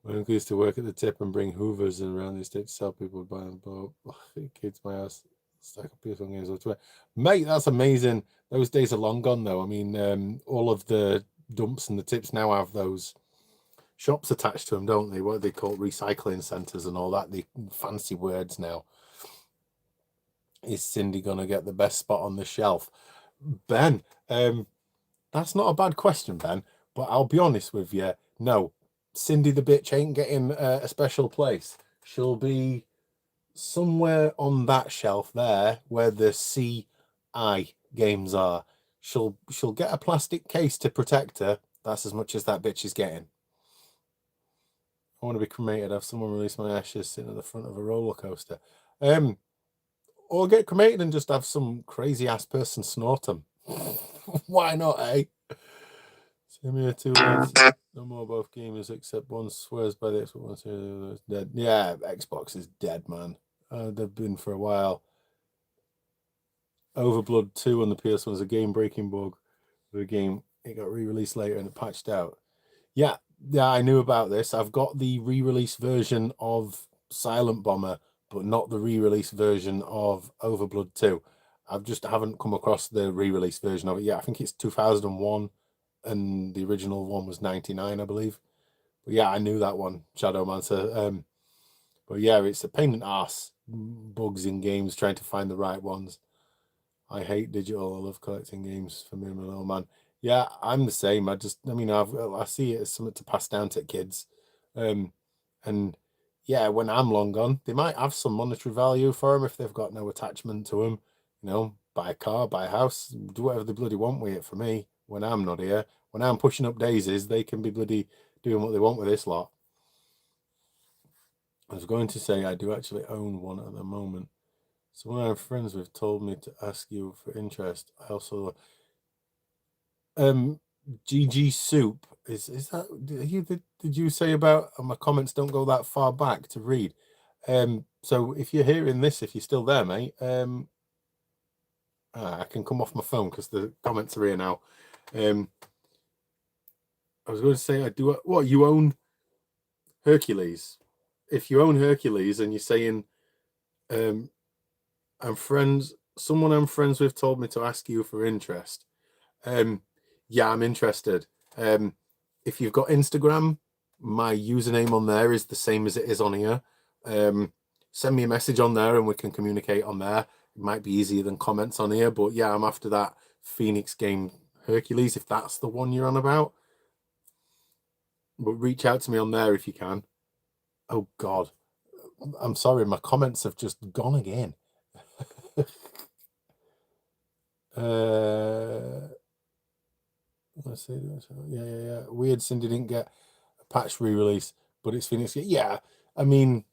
My uncle used to work at the tip and bring hoovers and around the estate to sell people buy them. But kids, my ass stack of PS1 games. Mate, that's amazing. Those days are long gone, though. I mean, all of the dumps and the tips now have those shops attached to them, don't they? What are they called? Recycling centres and all that. The fancy words now. Is Cindy gonna get the best spot on the shelf? Ben, that's not a bad question, Ben. But I'll be honest with you. No, Cindy the bitch ain't getting a special place. She'll be somewhere on that shelf there where the CI games are. She'll get a plastic case to protect her. That's as much as that bitch is getting. I want to be cremated. Have someone release my ashes sitting at the front of a roller coaster. Or get cremated and just have some crazy ass person snort them. Why not, eh? Same here, two lads. No more both gamers except one swears by the Xbox, one says the other is dead. Yeah, Xbox is dead, man. They've been for a while. Overblood 2 on the PS1 is a game-breaking bug. The game, it got re-released later and it patched out. Yeah, I knew about this. I've got the re-release version of Silent Bomber, but not the re-release version of Overblood 2. Haven't come across the re-release version of it yet. I think it's 2001 and the original one was 99, I believe. But yeah, I knew that one, Shadowmancer. But yeah, it's a pain in the ass. Bugs in games, trying to find the right ones. I hate digital. I love collecting games for me and my little man. Yeah, I'm the same. I see it as something to pass down to kids. And yeah, when I'm long gone, they might have some monetary value for them if they've got no attachment to them. You know, buy a car, buy a house, do whatever they bloody want with it for me when I'm not here. When I'm pushing up daisies, they can be bloody doing what they want with this lot. I was going to say I do actually own one at the moment. Someone I'm friends with told me to ask you for interest. I also GG Soup is that did you say about my comments don't go that far back to read? So if you're hearing this, if you're still there, mate, I can come off my phone because the comments are here now. I was going to say I do what you own Hercules. If you own Hercules and you're saying someone I'm friends with told me to ask you for interest. Yeah, I'm interested. If you've got Instagram, my username on there is the same as it is on here. Send me a message on there and we can communicate on there. It might be easier than comments on here, but yeah, I'm after that Phoenix game Hercules, if that's the one you're on about. But reach out to me on there if you can. Oh God, I'm sorry, my comments have just gone again. Let's see. Yeah. Weird Cindy didn't get a patch re-release, but it's Phoenix. Yeah, I mean,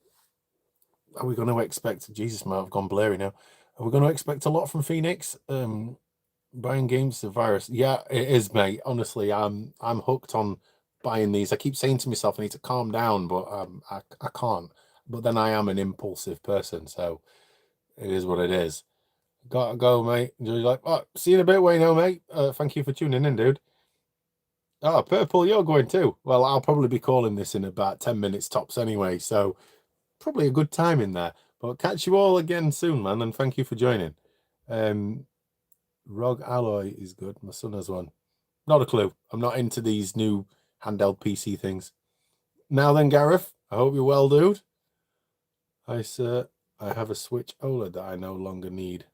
are we going to expect? Jesus, man, I've gone blurry now. Are we going to expect a lot from Phoenix? Buying games, the virus. Yeah, it is, mate. Honestly, I'm hooked on buying these. I keep saying to myself, I need to calm down, but I can't. But then I am an impulsive person, so it is what it is. Gotta go, mate. You're like, oh, see you in a bit, Wayno, mate. Thank you for tuning in, dude. Oh, Purple, you're going too. Well, I'll probably be calling this in about 10 minutes tops anyway, so probably a good time in there. But catch you all again soon, man, and thank you for joining. ROG Alloy is good. My son has one. Not a clue. I'm not into these new handheld PC things. Now then, Gareth, I hope you're well, dude. Hi, sir. I have a Switch OLED that I no longer need.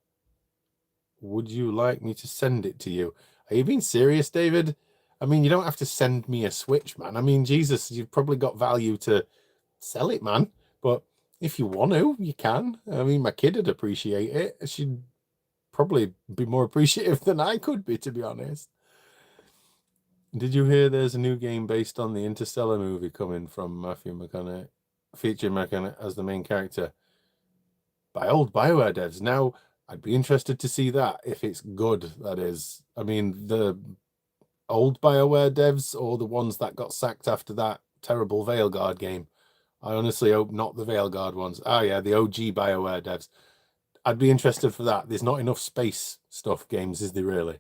Would you like me to send it to you? Are you being serious, David? I mean, you don't have to send me a Switch, man. I mean, Jesus, you've probably got value to sell it, man. But if you want to, you can. I mean, my kid would appreciate it. She'd probably be more appreciative than I could be, to be honest. Did you hear there's a new game based on the Interstellar movie coming from Matthew McConaughey, featuring McConaughey as the main character by old BioWare devs? Now, I'd be interested to see that, if it's good, that is. I mean, the old BioWare devs or the ones that got sacked after that terrible Veilguard game. I honestly hope not the Veilguard ones. Oh, yeah, the OG BioWare devs. I'd be interested for that. There's not enough space stuff games, is there really?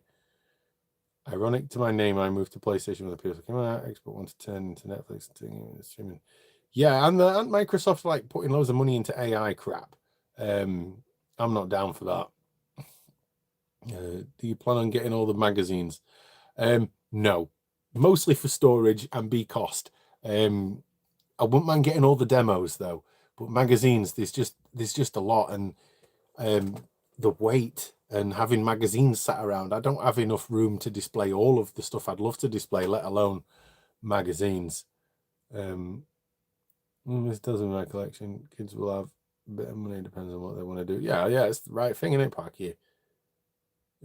Ironic to my name, I moved to PlayStation with a PS. Came out, Xbox 1 to 10 to Netflix to streaming. Yeah, and Microsoft like putting loads of money into AI crap. I'm not down for that. Do you plan on getting all the magazines? No, mostly for storage and be cost. I wouldn't mind getting all the demos though, but magazines, there's just a lot, and the weight and having magazines sat around, I don't have enough room to display all of the stuff I'd love to display, let alone magazines. This doesn't my collection. Kids will have a bit of money, depends on what they want to do. Yeah, it's the right thing, innit, Parky?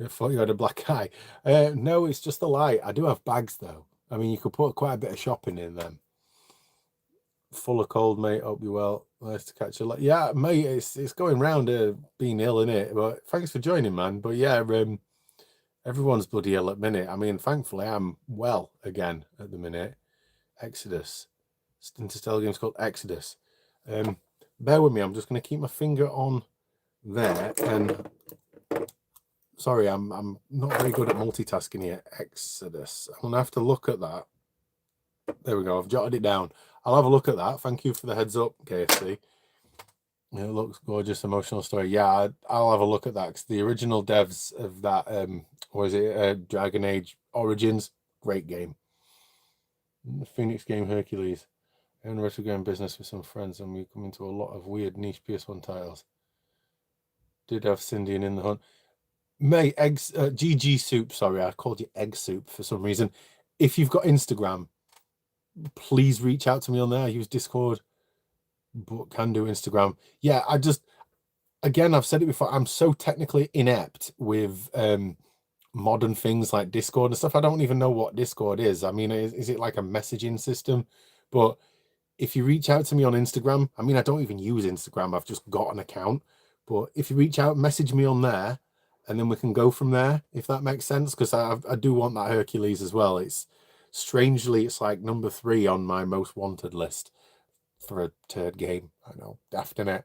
I thought you had a black eye. No, it's just the light. I do have bags though. I mean, you could put quite a bit of shopping in them. Full of cold, mate. Hope you well. Nice to catch you. Yeah, mate, it's going round being ill, innit? But thanks for joining, man. But yeah, everyone's bloody ill at the minute. I mean, thankfully, I'm well again at the minute. Exodus. Interstellar game's called Exodus. Bear with me. I'm just going to keep my finger on there. And sorry, I'm not very good at multitasking here. Exodus. I'm going to have to look at that. There we go. I've jotted it down. I'll have a look at that. Thank you for the heads up, KFC. It looks gorgeous, emotional story. Yeah, I'll have a look at that, because the original devs of that, was it Dragon Age Origins? Great game. The Phoenix game Hercules. I own a retro game business with some friends, and we come into a lot of weird niche PS1 titles. Did have Cindy in the Hunt. Mate, eggs, GG Soup. Sorry, I called you Egg Soup for some reason. If you've got Instagram, please reach out to me on there. I use Discord, but can do Instagram. Yeah, again, I've said it before, I'm so technically inept with modern things like Discord and stuff. I don't even know what Discord is. I mean, is it like a messaging system? But if you reach out to me on Instagram, I mean, I don't even use Instagram. I've just got an account. But if you reach out, message me on there, and then we can go from there, if that makes sense. Because I do want that Hercules as well. Strangely, it's like number 3 on my most wanted list for a turd game. I know, daft innit?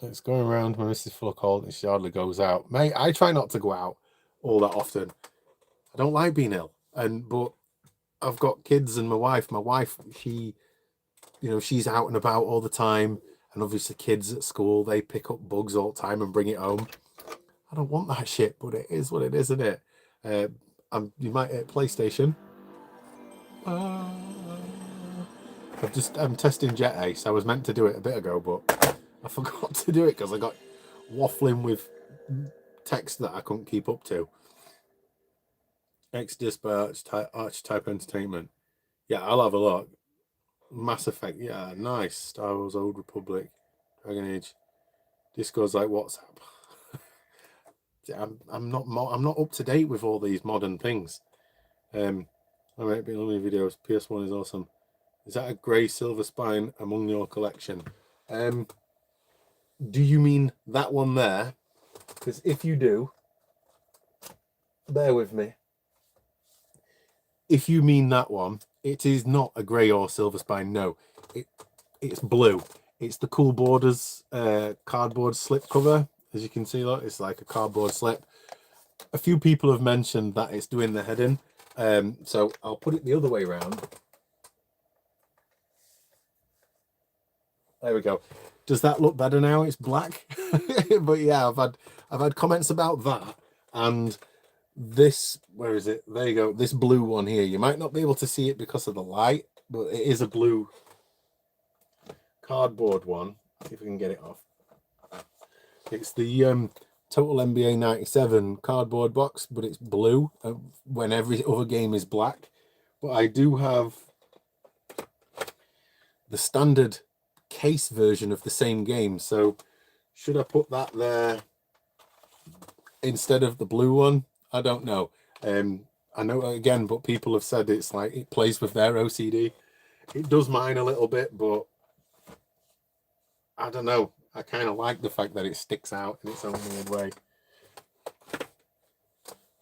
It's going around. My missus is full of cold and she hardly goes out. Mate, I try not to go out all that often. I don't like being ill, but I've got kids and my wife. My wife, she's out and about all the time, and obviously kids at school, they pick up bugs all the time and bring it home. I don't want that shit, but it is what it is, isn't it? You might hit PlayStation. I'm testing Jet Ace. I was meant to do it a bit ago, but I forgot to do it because I got waffling with text that I couldn't keep up to. Exodus by Archetype Entertainment. Yeah, I'll have a look. Mass Effect. Yeah, nice. Star Wars Old Republic. Dragon Age. Discord's like WhatsApp. I'm not up to date with all these modern things. I might be lovely videos. PS1 is awesome. Is that a grey silver spine among your collection? Do you mean that one there? Because if you do, bear with me. If you mean that one, it is not a grey or silver spine. No, it's blue. It's the Cool Borders cardboard slip cover. As you can see, look, it's like a cardboard slip. A few people have mentioned that it's doing the heading. So I'll put it the other way around. There we go. Does that look better now? It's black. But yeah, I've had comments about that, and this, where is it? There you go. This blue one here. You might not be able to see it because of the light, but it is a blue cardboard one. See if we can get it off. It's the Total NBA 97 cardboard box, but it's blue when every other game is black. But I do have the standard case version of the same game. So should I put that there instead of the blue one? I don't know. I know again, but people have said it's like it plays with their OCD. It does mine a little bit, but I don't know. I kind of like the fact that it sticks out in its own weird way.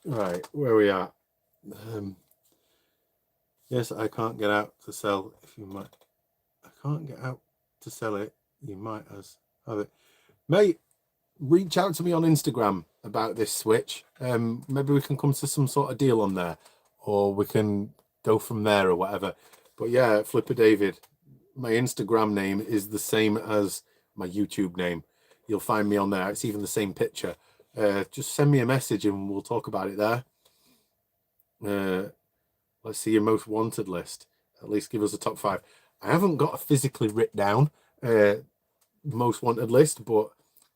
Right, where we are. Yes, I can't get out to sell. If you might, I can't get out to sell it. You might as have it, mate. Reach out to me on Instagram about this Switch. Maybe we can come to some sort of deal on there, or we can go from there or whatever. But yeah, Flipper David, my Instagram name is the same as my YouTube name. You'll find me on there. It's even the same picture. Just send me a message and we'll talk about it there. Let's see your most wanted list. At least give us a top 5. I haven't got a physically written down most wanted list, but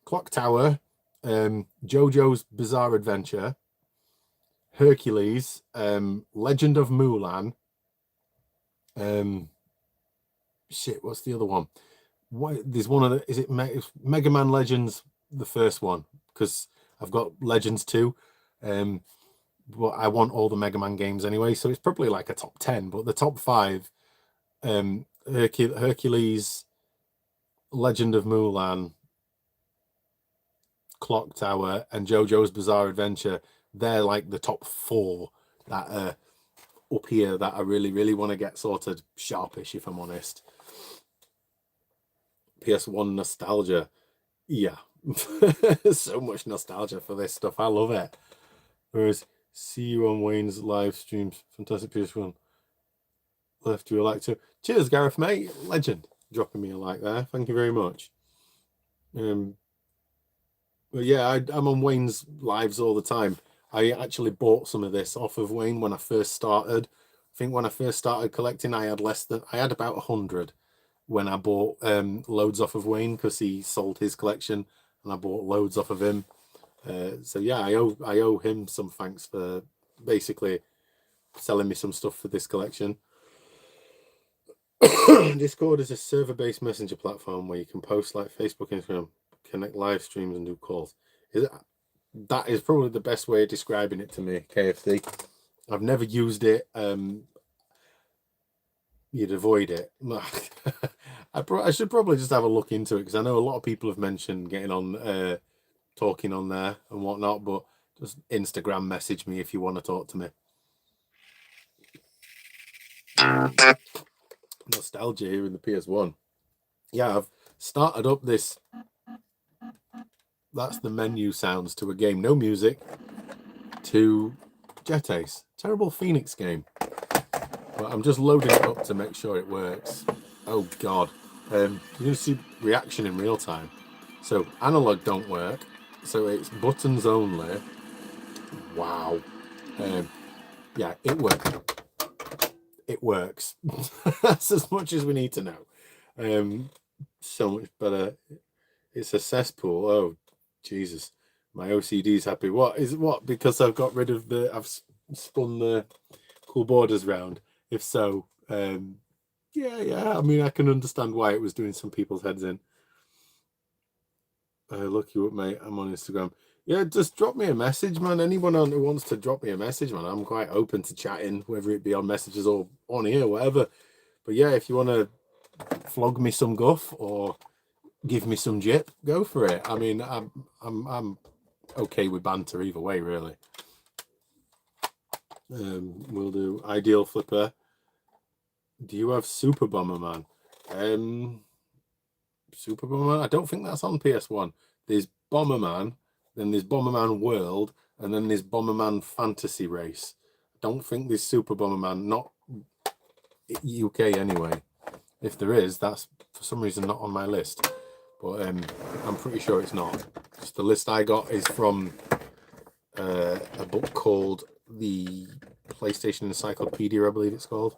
Clock Tower, JoJo's Bizarre Adventure, Hercules, Legend of Mulan. Shit, what's the other one? There's one of the. Is it Mega Man Legends? The first one, because I've got Legends 2. But I want all the Mega Man games anyway, so it's probably like a top 10. But the top 5, Hercules, Legend of Mulan, Clock Tower, and JoJo's Bizarre Adventure. They're like the top 4 that are up here that I really, really want to get sorted sharpish, if I'm honest. PS1 nostalgia. Yeah. So much nostalgia for this stuff. I love it. Whereas, see you on Wayne's live streams. Fantastic PS1. Left you a like to. Cheers, Gareth, mate. Legend. Dropping me a like there. Thank you very much. But yeah, I'm on Wayne's lives all the time. I actually bought some of this off of Wayne when I first started. I think when I first started collecting, I had about 100 when I bought loads off of Wayne, because he sold his collection and I bought loads off of him. So yeah, I owe him some thanks for basically selling me some stuff for this collection. Discord is a server-based messenger platform where you can post like Facebook, Instagram, connect live streams and do calls. That is probably the best way of describing it to me, KFC. I've never used it. You'd avoid it. I should probably just have a look into it, because I know a lot of people have mentioned getting on, talking on there and whatnot, but just Instagram message me if you want to talk to me. Nostalgia here in the PS1. Yeah, I've started up this. That's the menu sounds to a game. No music. To Jet Ace. Terrible Phoenix game. But I'm just loading it up to make sure it works. Oh, God. You're going to see reaction in real time. So, analog don't work. So, it's buttons only. Wow. Yeah, it works. It works. That's as much as we need to know. So much better. It's a cesspool. Oh, Jesus. My OCD's happy. What? Because I've got rid of I've spun the cool borders round. If so, yeah. I mean, I can understand why it was doing some people's heads in. Look you up, mate. I'm on Instagram. Yeah, just drop me a message, man. Anyone who wants to drop me a message, man, I'm quite open to chatting, whether it be on messages or on here, whatever. But yeah, if you want to flog me some guff or give me some jip, go for it. I mean, I'm okay with banter either way, really. We'll do Ideal Flipper. Do you have Super Bomberman? Super Bomberman? I don't think that's on PS1. There's Bomberman, then there's Bomberman World, and then there's Bomberman Fantasy Race. I don't think there's Super Bomberman, not UK anyway. If there is, that's for some reason not on my list. But I'm pretty sure it's not. Just the list I got is from a book called the PlayStation Encyclopedia, I believe it's called.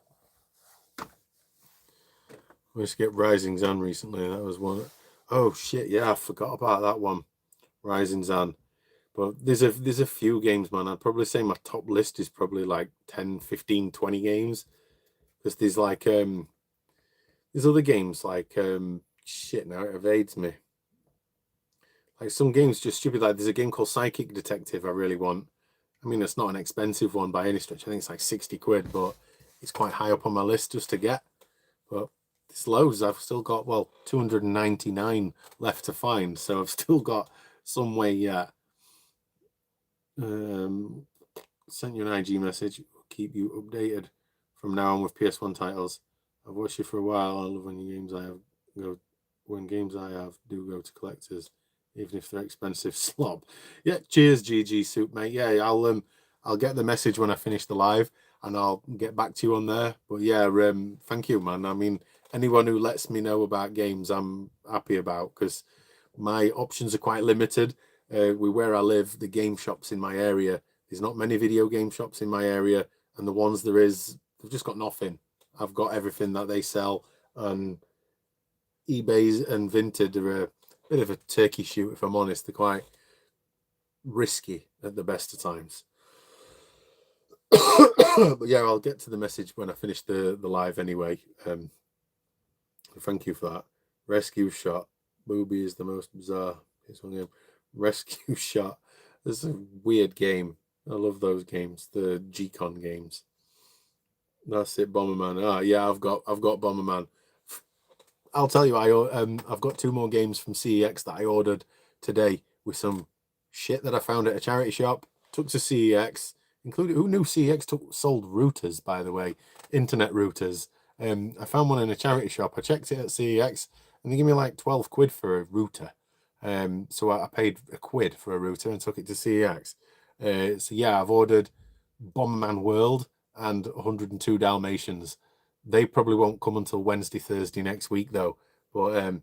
I used to get Rising Zan recently. That was one. Oh shit, yeah, I forgot about that one. Rising Zan. But there's a few games, man. I'd probably say my top list is probably like 10, 15, 20 games. Because there's like There's other games like shit. Now it evades me. Like some games just stupid. Like there's a game called Psychic Detective I really want. I mean, it's not an expensive one by any stretch. I think it's like 60 quid, but it's quite high up on my list just to get. But there's loads. I've still got, well, 299 left to find. So I've still got some way yet. Sent you an IG message. We'll keep you updated from now on with PS1 titles. I've watched you for a while. I love when games I have do go to collectors, even if they're expensive slob. Yeah, cheers, GG Soup, mate. Yeah, I'll get the message when I finish the live, and I'll get back to you on there. But yeah, thank you, man. I mean, anyone who lets me know about games, I'm happy about, because my options are quite limited. Where I live, the game shops in my area, there's not many video game shops in my area, and the ones there is, they've just got nothing. I've got everything that they sell, and eBay's and Vinted are a bit of a turkey shoot, if I'm honest. They're quite risky at the best of times. But yeah, I'll get to the message when I finish the live anyway. Thank you for that. Rescue Shot. Booby is the most bizarre. It's one game. Rescue Shot. This is a weird game. I love those games. The G-Con games. That's it, Bomberman. Ah, yeah, I've got Bomberman. I'll tell you, I've got 2 more games from CEX that I ordered today with some shit that I found at a charity shop. Took to CEX, including, who knew CEX sold routers, by the way, internet routers. I found one in a charity shop. I checked it at CEX, and they gave me like 12 quid for a router. So I paid a quid for a router and took it to CEX. So yeah, I've ordered Bomberman World and 102 Dalmatians. They probably won't come until Wednesday, Thursday next week, though. But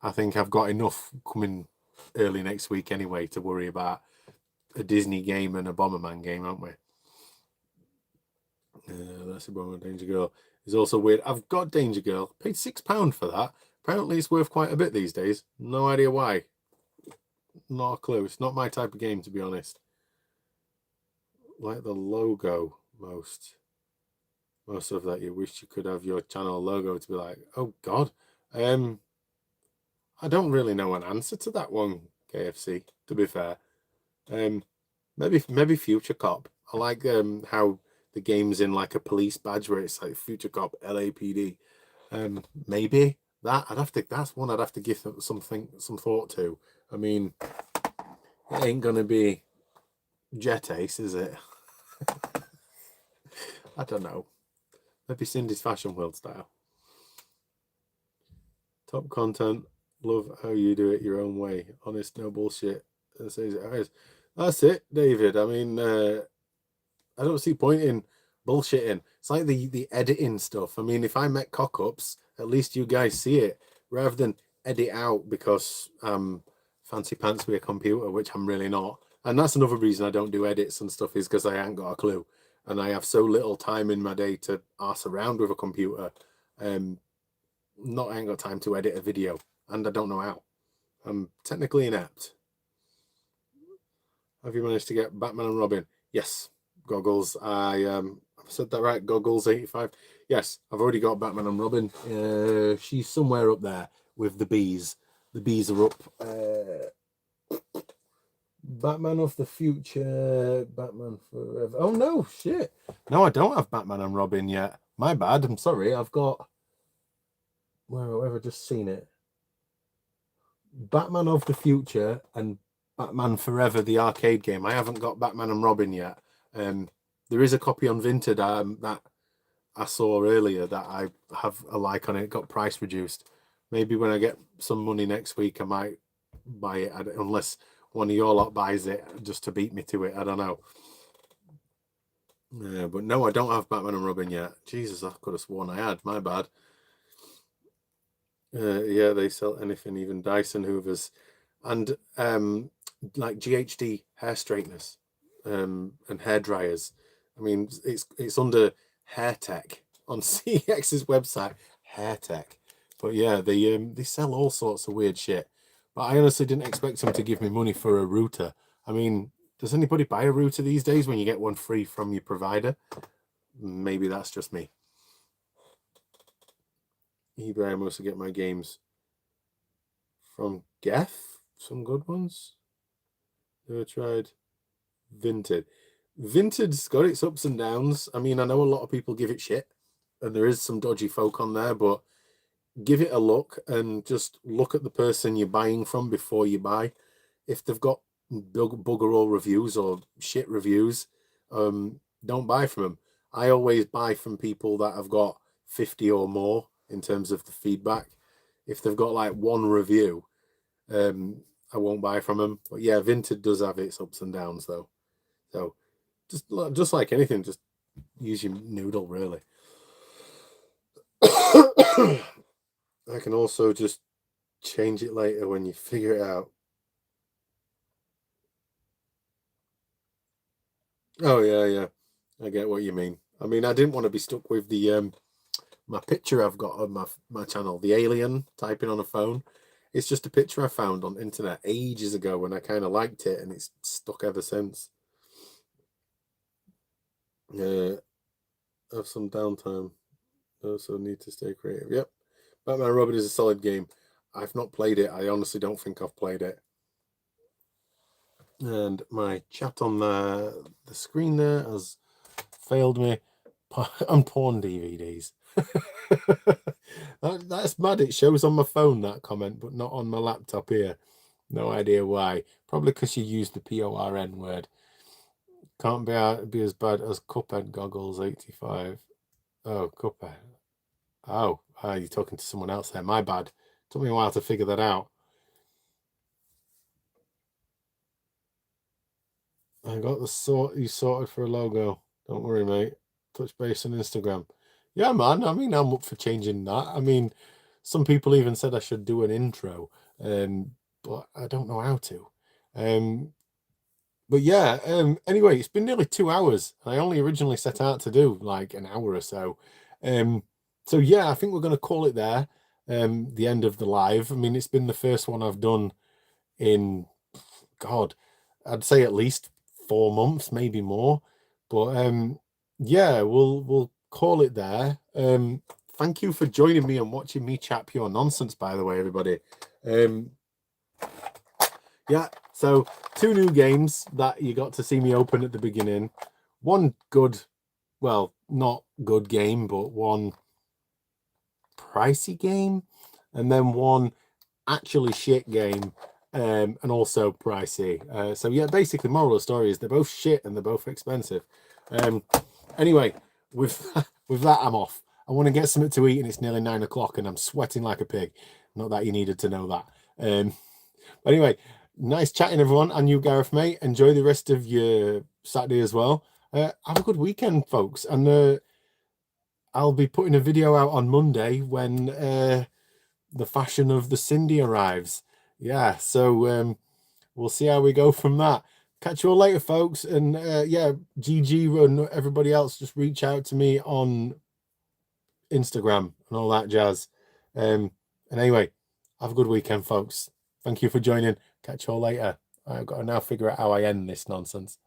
I think I've got enough coming early next week anyway to worry about a Disney game and a Bomberman game, aren't we? That's a Bomberman. Danger Girl is also weird. I've got Danger Girl. Paid £6 for that. Apparently it's worth quite a bit these days. No idea why. Not a clue. It's not my type of game, to be honest. Like the logo most of that. You wish you could have your channel logo to be like, oh God. I don't really know an answer to that one, KFC, to be fair. Maybe Future Cop. I like how the game's in like a police badge where it's like Future Cop LAPD. Maybe that that's one I'd have to give some thought to. I mean, it ain't gonna be Jet Ace, is it? I don't know. Maybe Cindy's Fashion World style. Top content. Love how you do it your own way. Honest, no bullshit. That's it, David. I mean, I don't see point in bullshitting. It's like the editing stuff. I mean, if I make cock-ups, at least you guys see it, rather than edit out because fancy pants with a computer, which I'm really not. And that's another reason I don't do edits and stuff, is because I ain't got a clue. And I have so little time in my day to arse around with a computer. I ain't got time to edit a video, and I don't know how. I'm technically inept. Have you managed to get Batman and Robin? Yes. Goggles. I've said that right. Goggles 85. Yes, I've already got Batman and Robin. She's somewhere up there with the bees. The bees are up. Batman of the Future. Batman Forever. Oh no, shit. No, I don't have Batman and Robin yet. My bad. I'm sorry. I've got. Where have I just seen it? Batman of the Future and Batman Forever, the arcade game. I haven't got Batman and Robin yet. There is a copy on Vinted that I saw earlier that I have a like on it. It got price reduced. Maybe when I get some money next week, I might buy it, unless one of your lot buys it just to beat me to it. I don't know. But no, I don't have Batman and Robin yet. Jesus, I could have sworn I had. My bad. Yeah, they sell anything, even Dyson Hoovers, and like GHD hair straighteners, and hair dryers. I mean, it's under hair tech on CX's website, hair tech. But yeah, they sell all sorts of weird shit. But I honestly didn't expect them to give me money for a router. I mean, does anybody buy a router these days when you get one free from your provider? Maybe that's just me. eBay. I mostly get my games from Geth. Some good ones. Never tried Vinted. Vinted's got its ups and downs. I mean, I know a lot of people give it shit, and there is some dodgy folk on there, but give it a look and just look at the person you're buying from before you buy. If they've got bugger all reviews or shit reviews, don't buy from them. I always buy from people that have got 50 or more in terms of the feedback. If they've got like one review, I won't buy from them. But yeah, Vinted does have its ups and downs though. So just like anything, just use your noodle really. I can also just change it later when you figure it out. Oh yeah. I get what you mean. I mean, I didn't want to be stuck with the my picture I've got on my channel, the alien typing on a phone. It's just a picture I found on internet ages ago and I kind of liked it and it's stuck ever since. Have some downtime. Also need to stay creative. Yep. Batman Robin is a solid game. I've not played it. I honestly don't think I've played it. And my chat on the screen there has failed me on porn DVDs. That's mad. It shows on my phone, that comment, but not on my laptop here. No idea why. Probably because you used the PORN word. Can't be as bad as Cuphead Goggles 85. Oh, Cuphead. Oh, you're talking to someone else there. My bad. Took me a while to figure that out. I got you sorted for a logo. Don't worry, mate. Touch base on Instagram. Yeah, man. I mean, I'm up for changing that. I mean, some people even said I should do an intro, but I don't know how to. But yeah, anyway, it's been nearly 2 hours. I only originally set out to do like an hour or so. So yeah, I think we're going to call it there. The end of the live. I mean, it's been the first one I've done in, God, I'd say at least 4 months, maybe more. But yeah, we'll call it there. Thank you for joining me and watching me chat pure nonsense, by the way, everybody. Yeah, so 2 new games that you got to see me open at the beginning. One good, well, not good game, but one pricey game, and then one actually shit game, and also pricey. So yeah, basically, moral of the story is they're both shit and they're both expensive. Anyway, with that, I'm off. I want to get something to eat, and it's nearly 9 o'clock, and I'm sweating like a pig. Not that you needed to know that. But anyway, nice chatting, everyone. And you, Gareth, mate. Enjoy the rest of your Saturday as well. Have a good weekend, folks. And I'll be putting a video out on Monday when the fashion of the Cindy arrives. Yeah, so we'll see how we go from that. Catch you all later, folks. And yeah, GG and everybody else, just reach out to me on Instagram and all that jazz. And anyway, have a good weekend, folks. Thank you for joining. Catch you all later. I've got to now figure out how I end this nonsense.